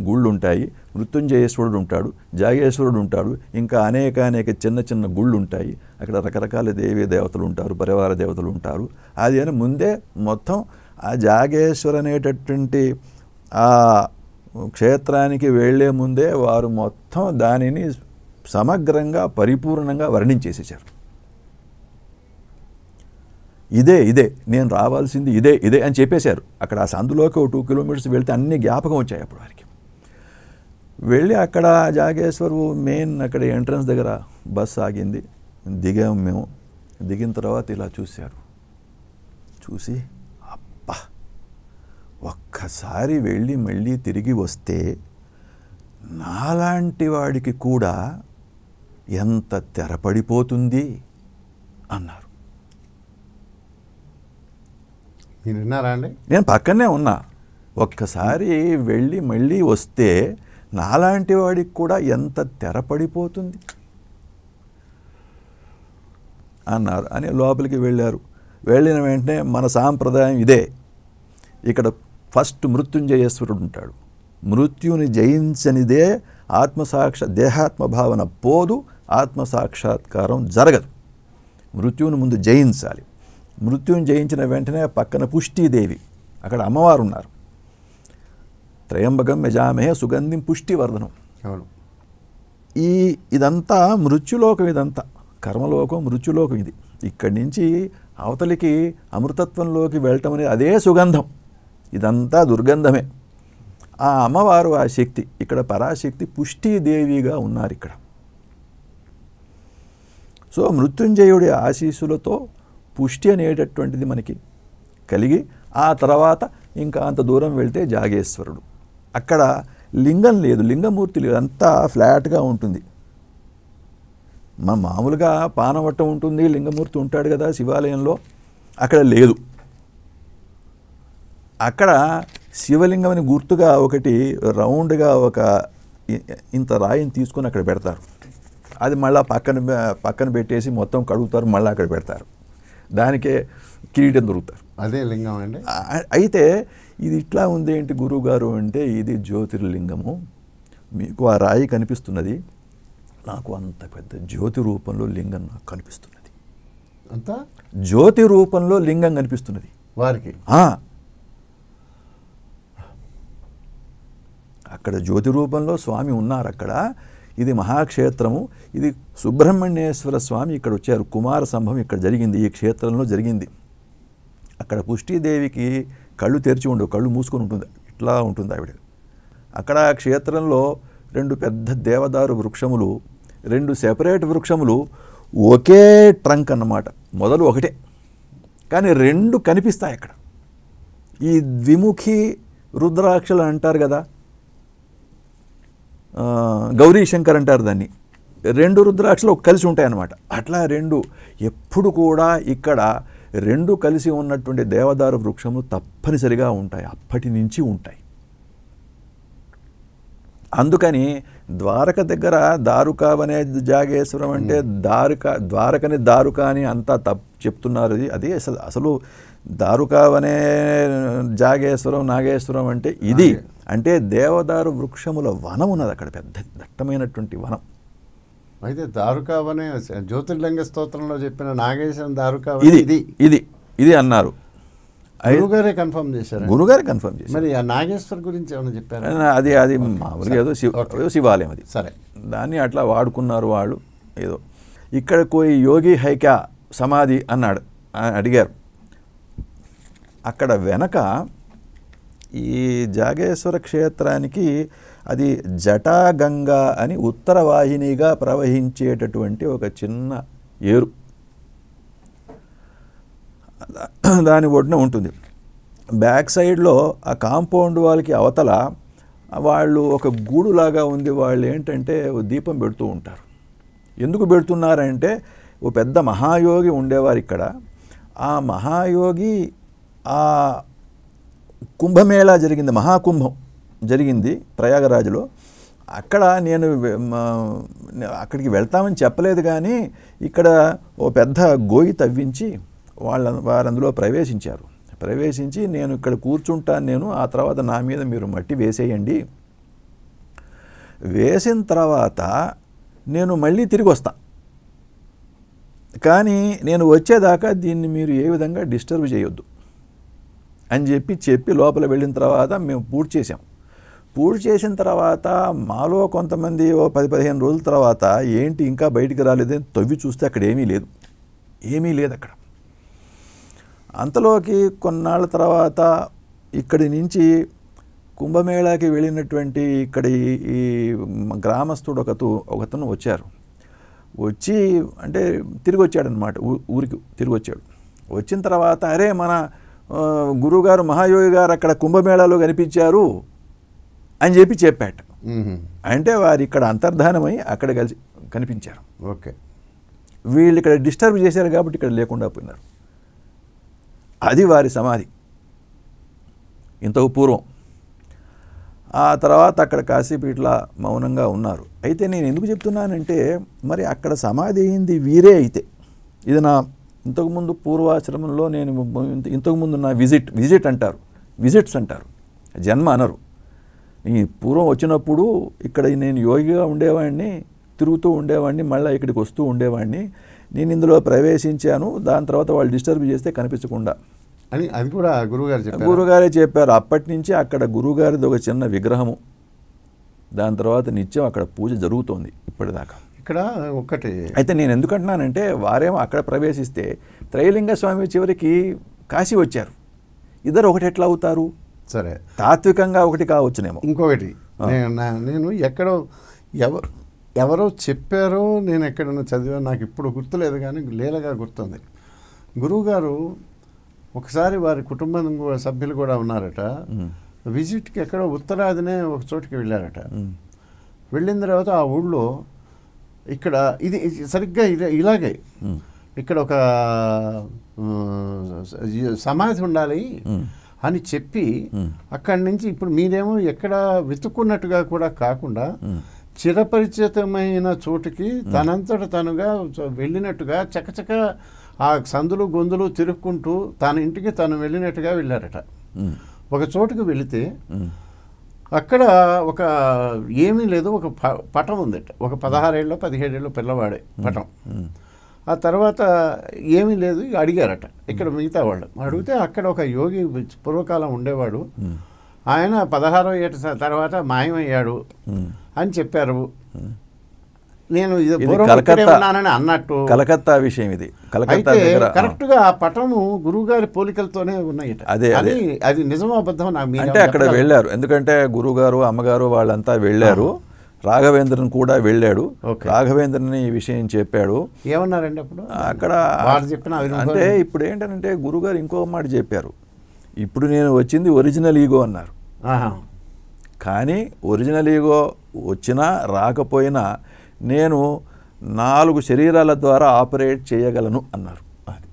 గుళ్ళు ఉంటాయి, మృత్యుంజయేశ్వరుడు ఉంటాడు, జాగేశ్వరుడు ఉంటాడు, ఇంకా అనేక చిన్న గుళ్ళు ఉంటాయి. అక్కడ రకరకాల దేవీ దేవతలు ఉంటారు, పరివార దేవతలు ఉంటారు. అది అని ముందే మొత్తం ఆ జాగేశ్వర్ అనేటటువంటి ఆ క్షేత్రానికి వెళ్ళే ముందే వారు మొత్తం దానిని సమగ్రంగా పరిపూర్ణంగా వర్ణించేసేసారు. ఇదే నేను రావాల్సింది ఇదే అని చెప్పేశారు. అక్కడ ఆ సందులోకి 2 కిలోమీటర్స్ వెళ్తే అన్ని జ్ఞాపకం వచ్చాయి అప్పుడు వారికి. వెళ్ళి అక్కడ జాగేశ్వర్ మెయిన్ అక్కడ ఎంట్రన్స్ దగ్గర బస్ ఆగింది. దిగాము మేము. దిగిన తర్వాత ఇలా చూశారు. చూసి ఒక్క ఒక్కసారి వెళ్ళి మళ్ళీ తిరిగి వస్తే నాలాంటి వాడికి కూడా ఎంత తెరపడిపోతుంది అన్నారు. మీరు విన్నారా అండి? నేను పక్కనే ఉన్నా. ఒక్కసారి వెళ్ళి మళ్ళీ వస్తే నాలాంటి వాడికి కూడా ఎంత తెరపడిపోతుంది అన్నారు అని లోపలికి వెళ్ళారు. వెళ్ళిన వెంటనే మన సాంప్రదాయం ఇదే. ఇక్కడ ఫస్ట్ మృత్యుంజయేశ్వరుడు ఉంటాడు. మృత్యుని జయించనిదే దేహాత్మ భావన పోదు, ఆత్మసాక్షాత్కారం జరగదు. మృత్యువుని ముందు జయించాలి. మృత్యుని జయించిన వెంటనే పక్కన పుష్టిదేవి, అక్కడ అమ్మవారు ఉన్నారు. త్రయంబకం యజామహే సుగంధిం పుష్టివర్ధనం. ఇదంతా మృత్యులోకం, ఇదంతా కర్మలోకం, మృత్యులోకం. ఇది ఇక్కడి నుంచి అవతలికి అమృతత్వంలోకి వెళ్ళటం అనేది అదే సుగంధం. ఇదంతా దుర్గంధమే. ఆ అమ్మవారు, ఆ శక్తి, ఇక్కడ పరాశక్తి పుష్టిదేవిగా ఉన్నారు ఇక్కడ. సో మృత్యుంజయుడి ఆశీస్సులతో పుష్టి అనేటటువంటిది మనకి కలిగి, ఆ తర్వాత ఇంకా అంత దూరం వెళ్తే జాగేశ్వరుడు. అక్కడ లింగం లేదు, లింగమూర్తి లేదు, అంతా ఫ్లాట్గా ఉంటుంది. మామూలుగా పానవట్టం ఉంటుంది, లింగమూర్తి ఉంటాడు కదా శివాలయంలో, అక్కడ లేదు. అక్కడ శివలింగం అని గుర్తుగా ఒకటి రౌండ్గా ఒక ఇంత రాయిని తీసుకొని అక్కడ పెడతారు. అది మళ్ళీ పక్కన పెట్టేసి మొత్తం కడుగుతారు, మళ్ళీ అక్కడ పెడతారు. దానికే కిరీటం దొరుకుతారు. అదే లింగం అండి. అయితే ఇది ఇట్లా ఉంది ఏంటి గురువుగారు అంటే, ఇది జ్యోతిర్లింగము. మీకు ఆ రాయి కనిపిస్తున్నది, నాకు అంత పెద్ద జ్యోతి రూపంలో లింగం నాకు కనిపిస్తున్నది. అంతా జ్యోతి రూపంలో లింగం కనిపిస్తున్నది వారికి. అక్కడ జ్యోతి రూపంలో స్వామి ఉన్నారు. అక్కడ ఇది మహాక్షేత్రము. ఇది సుబ్రహ్మణ్యేశ్వర స్వామి ఇక్కడ వచ్చారు. కుమార సంభవం ఇక్కడ జరిగింది, ఈ క్షేత్రంలో జరిగింది. అక్కడ పుష్టిదేవికి కళ్ళు తెరిచి ఉండవు, కళ్ళు మూసుకొని ఉంటుంది, ఇట్లా ఉంటుంది ఆవిడ. అక్కడ క్షేత్రంలో 2 పెద్ద దేవదారు వృక్షములు, 2 సెపరేట్ వృక్షములు, ఒకే ట్రంక్ అన్నమాట. మొదలు ఒకటే, కానీ 2 కనిపిస్తాయి అక్కడ. ఈ ద్విముఖి రుద్రాక్షలు అంటారు కదా, గౌరీశంకర్ అంటారు దాన్ని. 2 రుద్రాక్షలు కలిసి ఉంటాయి అన్నమాట. అట్లా 2 ఎప్పుడు కూడా ఇక్కడ 2 కలిసి ఉన్నటువంటి దేవదారు వృక్షములు తప్పనిసరిగా ఉంటాయి, అప్పటి నుంచి ఉంటాయి. అందుకని ద్వారక దగ్గర దారుకావనే జాగేశ్వరం అంటే ద్వారకని దారుక అని అంతా చెప్తున్నారు. అది అసలు దారుకావనే జాగేశ్వరం నాగేశ్వరం అంటే ఇది. అంటే దేవదారు వృక్షముల వనం ఉన్నది అక్కడ, పెద్ద దట్టమైనటువంటి వనం. అయితే దారుకావనే జ్యోతిర్లింగ స్తోత్రంలో చెప్పిన నాగేశ్వరం దారుకావనే ఇది అన్నారు. గురుగారే కన్ఫర్మ్ చేశారు. గురుగారే కన్ఫర్మ్ చేశారు. మరి ఆ నాగేశ్వర్ గురించి ఏమైనా చెప్పారు? అది మామూలుగా ఏదో శివాలయం అది. సరే, దాన్ని అట్లా వాడుకున్నారు వాళ్ళు ఏదో. ఇక్కడ కోయి యోగి హైకా సమాధి అన్నాడు, అడిగారు. అక్కడ వెనక ఈ జాగేశ్వర క్షేత్రానికి అది జటాగంగా అని ఉత్తరవాహినిగా ప్రవహించేటటువంటి ఒక చిన్న ఏరు దాని ఒడ్డున ఉంటుంది. బ్యాక్ సైడ్లో ఆ కాంపౌండ్ వాళ్ళకి అవతల వాళ్ళు ఒక గూడులాగా ఉంది. వాళ్ళు ఏంటంటే దీపం పెడుతూ ఉంటారు. ఎందుకు పెడుతున్నారంటే, ఓ పెద్ద మహాయోగి ఉండేవారు ఇక్కడ. ఆ మహాయోగి ఆ కుంభమేళా జరిగింది, మహాకుంభం జరిగింది ప్రయాగరాజులో. అక్కడ నేను అక్కడికి వెళ్తామని చెప్పలేదు, కానీ ఇక్కడ ఓ పెద్ద గోయి తవ్వించి వారందులో ప్రవేశించి నేను ఇక్కడ కూర్చుంటాను, ఆ తర్వాత నా మీద మీరు మట్టి వేసేయండి, వేసిన తర్వాత నేను మళ్ళీ తిరిగి వస్తా, కానీ నేను వచ్చేదాకా దీన్ని మీరు ఏ విధంగా డిస్టర్బ్ చేయొద్దు అని చెప్పి లోపల వెళ్ళిన తర్వాత మేము పూర్తి చేసాం. పూర్తి చేసిన తర్వాత మాలో కొంతమంది ఓ 10-15 రోజుల తర్వాత ఏంటి ఇంకా బయటికి రాలేదని తవ్వి చూస్తే అక్కడ ఏమీ లేదు అక్కడ. అంతలోకి కొన్నాళ్ళ తర్వాత ఇక్కడి నుంచి కుంభమేళాకి వెళ్ళినటువంటి ఇక్కడ ఈ గ్రామస్తుడు ఒకతను వచ్చి అంటే తిరిగి వచ్చాడనమాట, ఊరికి తిరిగి వచ్చాడు. వచ్చిన తర్వాత అరే మన గురువుగారు మహాయోగి గారు అక్కడ కుంభమేళాలో కనిపించారు అని చెప్పాట. అంటే వారు ఇక్కడ అంతర్ధానమై అక్కడ కలిసి కనిపించారు. ఓకే, వీళ్ళు ఇక్కడ డిస్టర్బ్ చేశారు కాబట్టి ఇక్కడ లేకుండా పోయినారు. అది వారి సమాధి ఇంతకు పూర్వం. ఆ తర్వాత అక్కడ కాసేపు ఇట్లా మౌనంగా ఉన్నారు. అయితే నేను ఎందుకు చెప్తున్నానంటే మరి అక్కడ సమాధి అయింది వీరే అయితే, ఇది నా ఇంతకుముందు పూర్వాశ్రమంలో నేను ఇంతకుముందు నా విజిట్ అంటారు, విజిట్స్ అంటారు, జన్మ అనరు. ఈ పూర్వం వచ్చినప్పుడు ఇక్కడ నేను యోగిగా ఉండేవాడిని, తిరుగుతూ ఉండేవాడిని, మళ్ళీ ఇక్కడికి వస్తూ ఉండేవాడిని, నేను ఇందులో ప్రవేశించాను, దాని తర్వాత వాళ్ళు డిస్టర్బ్ చేస్తే కనిపించకుండా అని అది కూడా గురువుగారు చెప్పారు. గురువుగారే చెప్పారు. అప్పటి నుంచి అక్కడ గురువుగారిది ఒక చిన్న విగ్రహము, దాని తర్వాత నిత్యం అక్కడ పూజ జరుగుతోంది ఇప్పటిదాకా. ఇక్కడ ఒక్కటి అయితే నేను ఎందుకంటున్నానంటే వారేమో అక్కడ ప్రవేశిస్తే త్రైలింగ స్వామి చివరికి కాశీ వచ్చారు, ఇద్దరు ఒకటి ఎట్లా అవుతారు? సరే, తాత్వికంగా ఒకటి కావచ్చునేమో. ఇంకొకటి నేను ఎక్కడో ఎవరో చెప్పారో, నేను ఎక్కడైనా చదివా, నాకు ఇప్పుడు గుర్తులేదు కానీ లీలగా గుర్తుంది. గురువుగారు ఒకసారి వారి కుటుంబం సభ్యులు కూడా ఉన్నారట, విజిట్కి ఎక్కడో ఉత్తరాదినే ఒక చోటికి వెళ్ళారట. వెళ్ళిన తర్వాత ఆ ఊళ్ళో ఇక్కడ ఇది సరిగ్గా ఇలాగే ఇక్కడ ఒక సమాధి ఉండాలి అని చెప్పి అక్కడి నుంచి ఇప్పుడు మీరేమో ఎక్కడ వెతుక్కున్నట్టుగా కూడా కాకుండా చిరపరిచితమైన చోటుకి తనంతట తనుగా వెళ్ళినట్టుగా చకచక ఆ సందులు గొంతులు తిరుక్కుంటూ తన ఇంటికి తను వెళ్ళినట్టుగా వెళ్ళారట. ఒక చోటుకు వెళితే అక్కడ ఒక ఏమీ లేదు, ఒక పటం ఉందట, ఒక 16 ఏళ్ళో 17 ఏళ్ళో పిల్లవాడే పటం. ఆ తర్వాత ఏమీ లేదు, అడిగారట ఇక్కడ మిగతా వాళ్ళు. అడిగితే అక్కడ ఒక యోగి పూర్వకాలం ఉండేవాడు, ఆయన 16వ ఏట తర్వాత మాయమయ్యాడు అని చెప్పారు. నేను అన్నట్టు కలకత్తా విషయం ఇది. కరెక్ట్గా ఆ పటము గురువుగారి పోలికలతోనే ఉన్నాయట. అది నిజమో అబద్ధం నాకు అంటే అక్కడ వెళ్ళారు, ఎందుకంటే గురువుగారు అమ్మగారు వాళ్ళంతా వెళ్ళారు, రాఘవేంద్రన్ కూడా వెళ్ళాడు. రాఘవేంద్రన్ ఈ విషయం చెప్పాడు. ఏమన్నారండి అప్పుడు అక్కడ? అంటే ఇప్పుడు ఏంటంటే గురువుగారు ఇంకో మాట చెప్పారు, ఇప్పుడు నేను వచ్చింది ఒరిజినల్ ఈగో అన్నారు. కానీ ఒరిజినల్ ఈగో వచ్చినా రాకపోయినా నేను 4 శరీరాల ద్వారా ఆపరేట్ చేయగలను అన్నారు. అది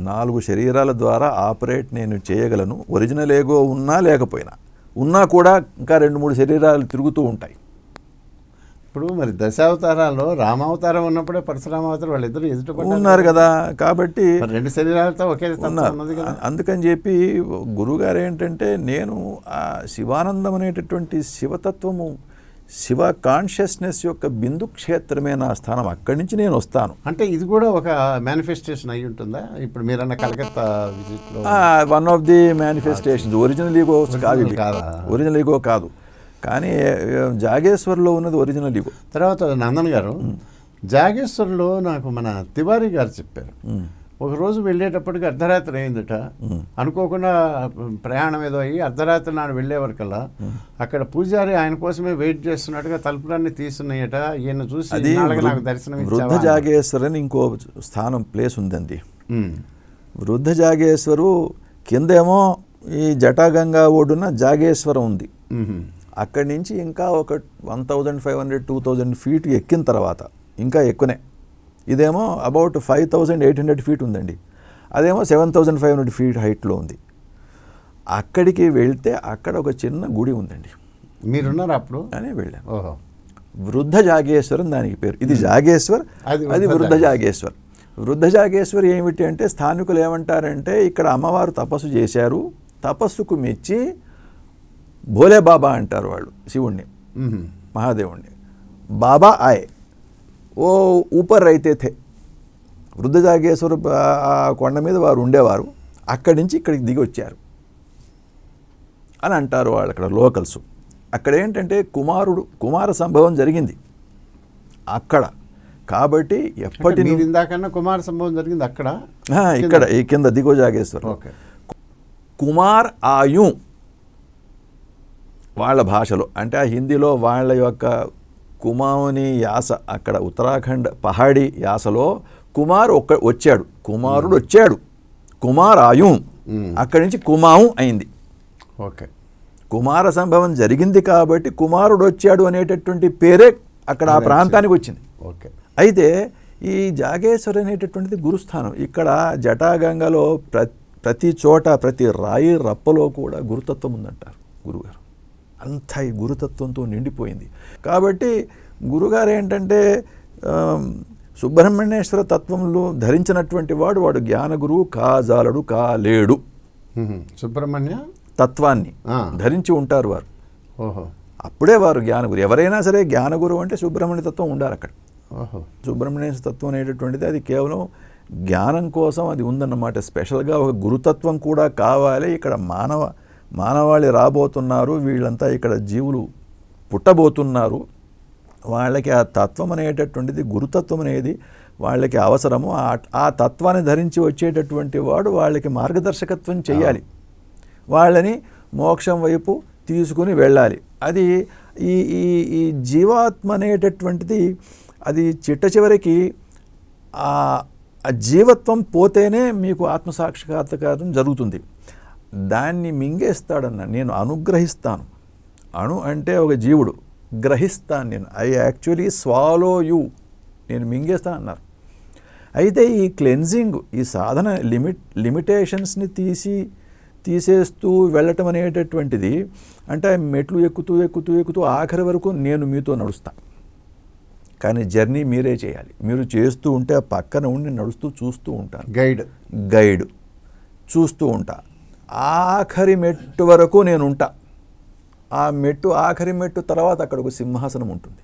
4 శరీరాల ద్వారా ఆపరేట్ నేను చేయగలను, ఒరిజినల్ ఏగో ఉన్నా లేకపోయినా, ఉన్నా కూడా ఇంకా 2-3 శరీరాలు తిరుగుతూ ఉంటాయి. ఇప్పుడు మరి దశావతారాల్లో రామావతారం ఉన్నప్పుడే పరశురామావతారం వాళ్ళిద్దరు ఎదుట ఉన్నారు కదా, కాబట్టి 2 శరీరాలతో ఒకే ఉన్నది కదా. అందుకని చెప్పి గురువుగారు ఏంటంటే నేను ఆ శివానందం అనేటటువంటి శివతత్వము, శివ కాన్షియస్నెస్ యొక్క బిందు క్షేత్రమే నా స్థానం, అక్కడి నుంచి నేను వస్తాను. అంటే ఇది కూడా ఒక మేనిఫెస్టేషన్ అయి ఉంటుందా? ఇప్పుడు మీరన్న కలకత్తా విజిట్లో one of the manifestations. Original ego కాదు, ఒరిజినల్ ఈగో కాదు, కానీ జాగేశ్వర్లో ఉన్నది ఒరిజినల్ ఈగో. తర్వాత నందన్ గారు జాగేశ్వర్లో నాకు మన తివారీ గారు చెప్పారు, ఒకరోజు వెళ్ళేటప్పటికి అర్ధరాత్రి అయిందట, అనుకోకుండా ప్రయాణం ఏదో అయ్యి అర్ధరాత్రి నాడు వెళ్ళేవరకల్లా అక్కడ పూజారి ఆయన కోసమే వెయిట్ చేస్తున్నట్టుగా తలుపులన్నీ తీస్తున్నాయట. ఈయన చూసి నాకు దర్శనం. వృద్ధ జాగేశ్వర్ అని ఇంకో స్థానం ప్లేస్ ఉందండి. వృద్ధ జాగేశ్వరు కిందేమో ఈ జటాగంగా ఒడ్డున జాగేశ్వరం ఉంది. అక్కడి నుంచి ఇంకా ఒక 1500-2000 ఫీట్ ఎక్కిన తర్వాత ఇంకా ఎక్కువనే, ఇదేమో అబౌట్ 5800 ఫీట్ ఉందండి, అదేమో 7500 ఫీట్ హైట్లో ఉంది. అక్కడికి వెళ్తే అక్కడ ఒక చిన్న గుడి ఉందండి. మీరున్నారు అప్పుడు అని వెళ్ళాను. వృద్ధ జాగేశ్వరం దానికి పేరు. ఇది జాగేశ్వర్, అది వృద్ధ జాగేశ్వర్. వృద్ధ జాగేశ్వర్ ఏమిటి అంటే స్థానికులు ఏమంటారంటే ఇక్కడ అమ్మవారు తపస్సు చేశారు, తపస్సుకు మెచ్చి భోలే బాబా అంటారు వాళ్ళు శివుణ్ణి, మహాదేవుణ్ణి. బాబా ఆయే ఓ ఊపర్ అయితే థే. వృద్ధ జాగేశ్వర కొండ మీద వారు ఉండేవారు, అక్కడి నుంచి ఇక్కడికి దిగి వచ్చారు అని అంటారు వాళ్ళు అక్కడ లోకల్స్. అక్కడ ఏంటంటే కుమార సంభవం జరిగింది అక్కడ, కాబట్టి ఎప్పటి ఇందాకన్నా కుమార సంభవం జరిగింది అక్కడ, ఇక్కడ ఈ కింద దిగో జాగేశ్వరం. కుమార్ ఆయు వాళ్ళ భాషలో, అంటే ఆ హిందీలో వాళ్ళ యొక్క కుమావుని యాస, అక్కడ ఉత్తరాఖండ్ పహాడీ యాసలో కుమార్ వచ్చాడు, కుమారుడు వచ్చాడు, కుమారాయుం, అక్కడి నుంచి కుమాం అయింది. ఓకే, కుమార సంభవం జరిగింది కాబట్టి కుమారుడు వచ్చాడు అనేటటువంటి పేరే అక్కడ ఆ ప్రాంతానికి వచ్చింది. ఓకే. అయితే ఈ జాగేశ్వరి అనేటటువంటిది గురుస్థానం. ఇక్కడ జటాగంగలో ప్రతి చోట ప్రతి రాయి రప్పలో కూడా గురుతత్వం ఉందంటారు గురుగారు. అంతా ఈ గురుతత్వంతో నిండిపోయింది. కాబట్టి గురుగారు ఏంటంటే సుబ్రహ్మణ్యేశ్వర తత్వంలో ధరించినటువంటి వాడు జ్ఞానగురువు కాజాలడు కాలేడు. సుబ్రహ్మణ్య తత్వాన్ని ధరించి ఉంటారు వారు. ఓహో, అప్పుడే వారు జ్ఞానగురు. ఎవరైనా సరే జ్ఞానగురు అంటే సుబ్రహ్మణ్య తత్వం ఉండాలి అక్కడ. ఓహో, సుబ్రహ్మణ్య తత్వం అనేటటువంటిది అది కేవలం జ్ఞానం కోసం అది ఉందన్నమాట. స్పెషల్గా ఒక గురుతత్వం కూడా కావాలి. ఇక్కడ మానవాళి రాబోతున్నారు, వీళ్ళంతా ఇక్కడ జీవులు పుట్టబోతున్నారు. వాళ్ళకి ఆ తత్వం అనేటటువంటిది, గురుతత్వం అనేది వాళ్ళకి అవసరము. ఆ తత్వాన్ని ధరించి వచ్చేటటువంటి వాడు వాళ్ళకి మార్గదర్శకత్వం చేయాలి, వాళ్ళని మోక్షం వైపు తీసుకుని వెళ్ళాలి. అది ఈ జీవాత్మ అనేటటువంటిది అది చిట్ట చివరికి ఆ జీవత్వం పోతేనే మీకు ఆత్మసాక్షాత్కారం జరుగుతుంది. దాన్ని మింగేస్తాడన్న, నేను అనుగ్రహిస్తాను. అణు అంటే ఒక జీవుడు, గ్రహిస్తాను నేను. ఐ యాక్చువల్లీ స్వాలో యూ, నేను మింగేస్తాను అన్నారు. అయితే ఈ క్లెన్జింగ్, ఈ సాధన లిమిటేషన్స్ని తీసేస్తూ వెళ్ళటం అనేటటువంటిది, అంటే మెట్లు ఎక్కుతూ ఆఖరి వరకు నేను మీతో నడుస్తాను, కానీ జర్నీ మీరే చేయాలి. మీరు చేస్తూ ఉంటే ఆ పక్కన ఉండి నడుస్తూ చూస్తూ ఉంటాను. గైడ్ చూస్తూ ఉంటా. ఆఖరి మెట్టు వరకు నేను ఉంటా. ఆ మెట్టు, ఆఖరి మెట్టు తర్వాత అక్కడ ఒక సింహాసనం ఉంటుంది.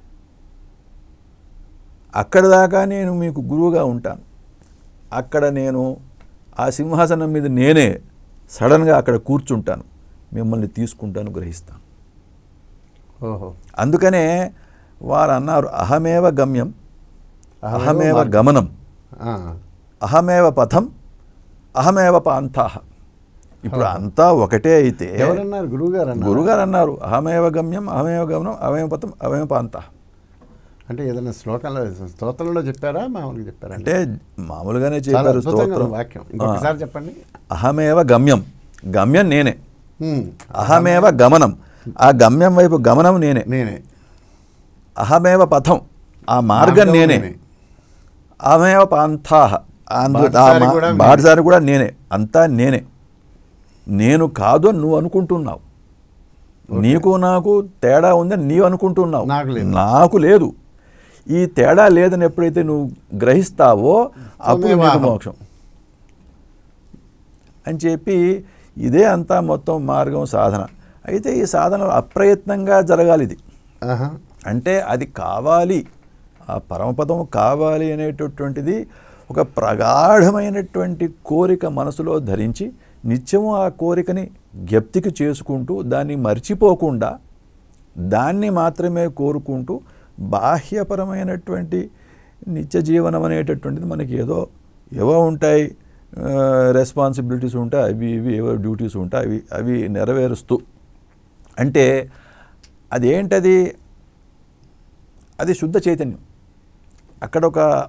అక్కడ దాకా నేను మీకు గురువుగా ఉంటాను. అక్కడ నేను ఆ సింహాసనం మీద నేనే సడన్గా అక్కడ కూర్చుంటాను, మిమ్మల్ని తీసుకుంటాను, గ్రహిస్తాను. ఓహో, అందుకనే వారు అన్నారు, అహమేవ గమ్యం, అహమేవ గమనం, అహమేవ పథం, అహమేవ పాంథాః. ఇప్పుడు అంతా ఒకటే అయితే గురుగారు అన్నారు, అహమేవ గమ్యం, అహమేవ గమనం, అహమేవ పథం, అహమేవ పాంథాః. అంటే ఏదైనా శ్లోకంలో, స్తోత్రంలో చెప్పారా, మామూలుగా చెప్పారా? అంటే మామూలుగానే చెప్పారు స్తోత్రం. వాక్యం ఇంకొకసారి చెప్పండి. అహమేవ గమ్యం, గమ్యం నేనే. అహమేవ గమనం, ఆ గమ్యం వైపు గమనం నేనే. అహమేవ పథం, ఆ మార్గం నేనే. అహమేవ పాంథాః, బాటసారి కూడా నేనే. అంతా నేనే. నేను కాదు నువ్వు అనుకుంటున్నావు. నీకు నాకు తేడా ఉందని నీవు అనుకుంటున్నావు, నాకు లేదు. ఈ తేడా లేదని ఎప్పుడైతే నువ్వు గ్రహిస్తావో అప్పుడు నీకు మోక్షం అని చెప్పి, ఇదే అంతా మొత్తం మార్గం, సాధన. అయితే ఈ సాధన అప్రయత్నంగా జరగాలి. ఇది అంటే అది కావాలి, ఆ పరమపదం కావాలి అనేటటువంటిది ఒక ప్రగాఢమైనటువంటి కోరిక మనసులో ధరించి నిత్యము ఆ కోరికని జ్ఞప్తికి చేసుకుంటూ దాన్ని మర్చిపోకుండా దాన్ని మాత్రమే కోరుకుంటూ బాహ్యపరమైనటువంటి నిత్య జీవనం అనేటటువంటిది మనకి ఏవో ఉంటాయి, రెస్పాన్సిబిలిటీస్ ఉంటాయి, ఇవి ఏవో డ్యూటీస్ ఉంటాయి, అవి నెరవేరుస్తూ, అంటే అదేంటది, అది శుద్ధ చైతన్యం. అక్కడ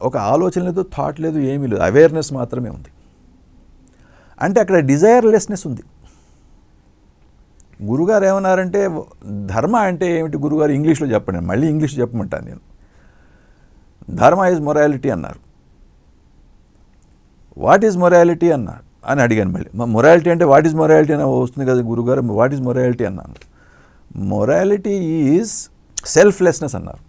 ఒక ఆలోచన లేదు, థాట్ లేదు, ఏమీ లేదు, అవేర్నెస్ మాత్రమే ఉంది. అంటే అక్కడ డిజైర్లెస్నెస్ ఉంది. గురుగారు ఏమన్నారంటే, ధర్మ అంటే ఏమిటి గురుగారు ఇంగ్లీష్లో చెప్పండి. మళ్ళీ ఇంగ్లీష్ చెప్పమంటాను నేను. ధర్మ ఈజ్ మొరాలిటీ అన్నారు. వాట్ ఈజ్ మొరాలిటీ అన్నారు అని అడిగాను. మళ్ళీ మొరాలిటీ అంటే వాట్ ఈజ్ మొరాలిటీ అని వస్తుంది కదా గురుగారు, వాట్ ఈజ్ మొరాలిటీ అన్నాను. మొరాలిటీ ఈజ్ సెల్ఫ్లెస్నెస్ అన్నారు.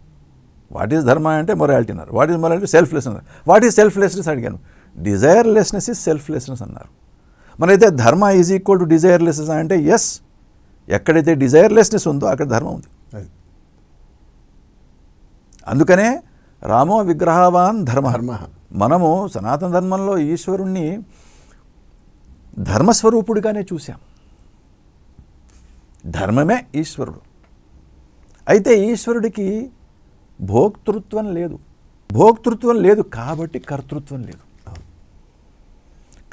వాట్ ఈజ్ ధర్మ అంటే మొరాలిటీ అన్నారు. What is morality? సెల్ఫ్లెస్ అన్నారు. వాట్ ఈజ్ సెల్ఫ్లెస్నెస్ అడిగాను. డిజైర్లెస్నెస్ ఈజ్ సెల్ఫ్లెస్నెస్ అన్నారు. మనైతే ధర్మ ఈజ్ ఈక్వల్ టు డిజైర్లెస్నెస్ అంటే ఎస్, ఎక్కడైతే డిజైర్లెస్నెస్ ఉందో అక్కడ ధర్మం ఉంది. అందుకనే రామో విగ్రహవాన్ ధర్మ. మనము సనాతన ధర్మంలో ఈశ్వరుణ్ణి ధర్మస్వరూపుడిగానే చూసాం. ధర్మమే ఈశ్వరుడు. అయితే ఈశ్వరుడికి భోక్తృత్వం లేదు. భోక్తృత్వం లేదు కాబట్టి కర్తృత్వం లేదు.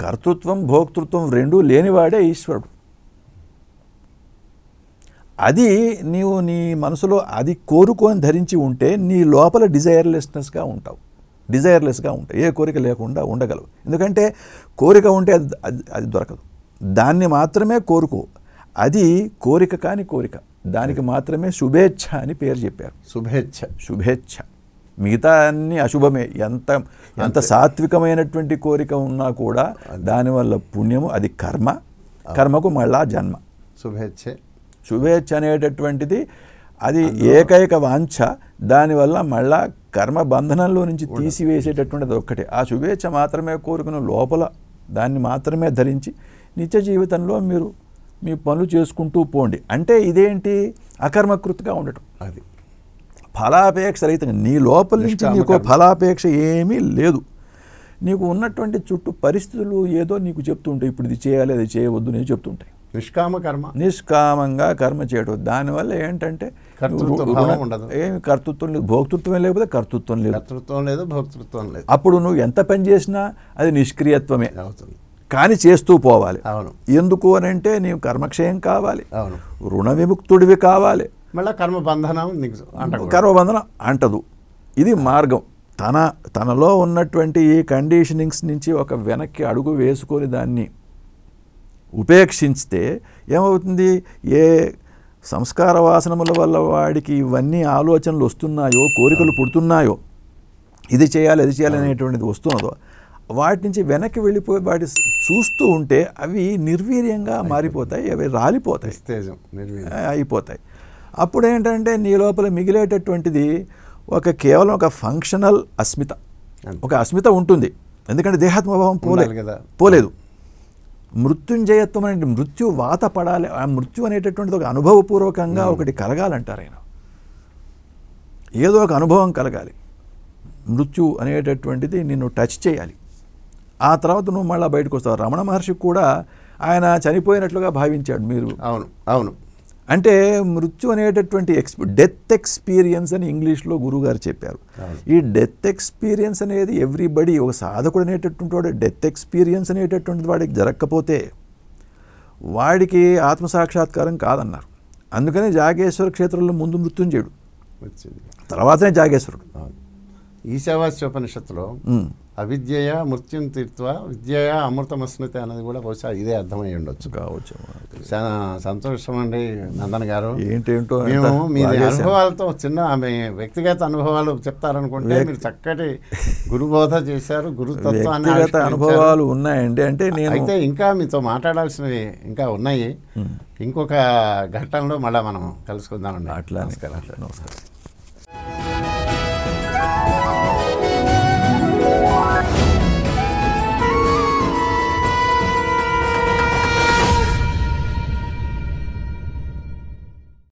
కర్తృత్వం భోక్తృత్వం రెండూ లేనివాడే ఈశ్వరుడు. అది నీవు నీ మనసులో అది కోరుకొని ధరించి ఉంటే నీ లోపల డిజైర్లెస్నెస్గా ఉంటావు. డిజైర్లెస్గా ఉంటాయి, ఏ కోరిక లేకుండా ఉండగలవు. ఎందుకంటే కోరిక ఉంటే అది దొరకదు, దాన్ని మాత్రమే కోరుకో. అది కోరిక కాని కోరిక, దానికి మాత్రమే శుభేచ్ఛ అని పేరు చెప్పారు. శుభేచ్ఛ. మిగతా అన్ని అశుభమే. ఎంత సాత్వికమైనటువంటి కోరిక ఉన్నా కూడా దానివల్ల పుణ్యము, అది కర్మకు మళ్ళా జన్మ. శుభేచ్ఛ అనేటటువంటిది అది ఏకైక వాంఛ, దానివల్ల మళ్ళా కర్మ బంధనంలో నుంచి తీసివేసేటటువంటిది ఒక్కటే. ఆ శుభేచ్ఛ మాత్రమే కోరుకుని లోపల దాన్ని మాత్రమే ధరించి నిత్య జీవితంలో మీరు మీ పనులు చేసుకుంటూ పోండి. అంటే ఇదేంటి? అకర్మకృతిగా ఉండటం. అది ఫలాపేక్ష రహితంగా నీ లోపల నుంచి నీకు ఫలాపేక్ష ఏమీ లేదు. నీకు ఉన్నటువంటి చుట్టూ పరిస్థితులు ఏదో నీకు చెప్తుంటాయి, ఇప్పుడు ఇది చేయాలి, అది చేయవద్దు నేను చెప్తుంటాయి. నిష్కామంగా కర్మ చేయడం. దానివల్ల ఏంటంటే ఏమి కర్తృత్వం లేదు, భోక్తృత్వం లేకపోతే కర్తృత్వం లేదు, భోక్తృత్వం లేదు. అప్పుడు నువ్వు ఎంత పని చేసినా అది నిష్క్రియత్వమే అవుతుంది, కానీ చేస్తూ పోవాలి. ఎందుకు అని అంటే నీవు కర్మక్షయం కావాలి, రుణ విముక్తుడివి కావాలి, మళ్ళీ కర్మబంధనం అంటదు. ఇది మార్గం. తనలో ఉన్నటువంటి ఈ కండిషనింగ్స్ నుంచి ఒక వెనక్కి అడుగు వేసుకొని దాన్ని ఉపేక్షించితే ఏమవుతుంది? ఏ సంస్కార వాసనముల వల్ల వాడికి ఇవన్నీ ఆలోచనలు వస్తున్నాయో, కోరికలు పుడుతున్నాయో, ఇది చేయాలి అది చేయాలి అనేటువంటిది వస్తున్నదో, వాటి నుంచి వెనక్కి వెళ్ళిపోయి వాటి చూస్తూ ఉంటే అవి నిర్వీర్యంగా మారిపోతాయి, అవి రాలిపోతాయి, అయిపోతాయి. అప్పుడు ఏంటంటే నీ లోపల మిగిలేటటువంటిది కేవలం ఒక ఫంక్షనల్ అస్మిత, ఒక అస్మిత ఉంటుంది. ఎందుకంటే దేహాత్మభావం పోలేదు. మృత్యుంజయత్వం అంటే మృత్యు వాత పడాలి. ఆ మృత్యు అనేటటువంటిది ఒక అనుభవపూర్వకంగా ఒకటి కలగాలంటారు ఆయన. ఏదో ఒక అనుభవం కలగాలి. మృత్యు అనేటటువంటిది నిన్ను టచ్ చేయాలి. ఆ తర్వాత నువ్వు మళ్ళీ బయటకు వస్తావు. రమణ మహర్షి కూడా ఆయన చనిపోయినట్లుగా భావించాడు. మీరు అవును అంటే మృత్యు అనేటటువంటి డెత్ ఎక్స్పీరియన్స్ అని ఇంగ్లీష్లో గురువుగారు చెప్పారు. ఈ డెత్ ఎక్స్పీరియన్స్ అనేది ఎవ్రీబడి, ఒక సాధకుడు అనేటటువంటి వాడు డెత్ ఎక్స్పీరియన్స్ అనేటటువంటిది వాడికి జరగకపోతే వాడికి ఆత్మసాక్షాత్కారం కాదన్నారు. అందుకనే జాగేశ్వర క్షేత్రంలో ముందు మృత్యుంజయుడు, తర్వాతనే జాగేశ్వరుడు. ఈశావాస్యోపనిషత్తులో అవిద్యయ మృత్యుం తీర్త్వ విద్యయ అమృతమస్మిత అనేది కూడా బహుశా ఇదే అర్థమై ఉండొచ్చు. చాలా సంతోషం అండి నందన్ గారు. ఏంటేంటో మేము మీ అనుభవాలతో చిన్న మీ వ్యక్తిగత అనుభవాలు చెప్తారనుకుంటే మీరు చక్కటి గురుబోధ చేశారు, గురుతత్వాన్ని అనుభవాలు ఉన్నాయండి. అంటే అయితే ఇంకా మీతో మాట్లాడాల్సినవి ఇంకా ఉన్నాయి. ఇంకొక ఘట్టంలో మళ్ళీ మనం కలుసుకుందామండి. అట్లా నమస్కారం.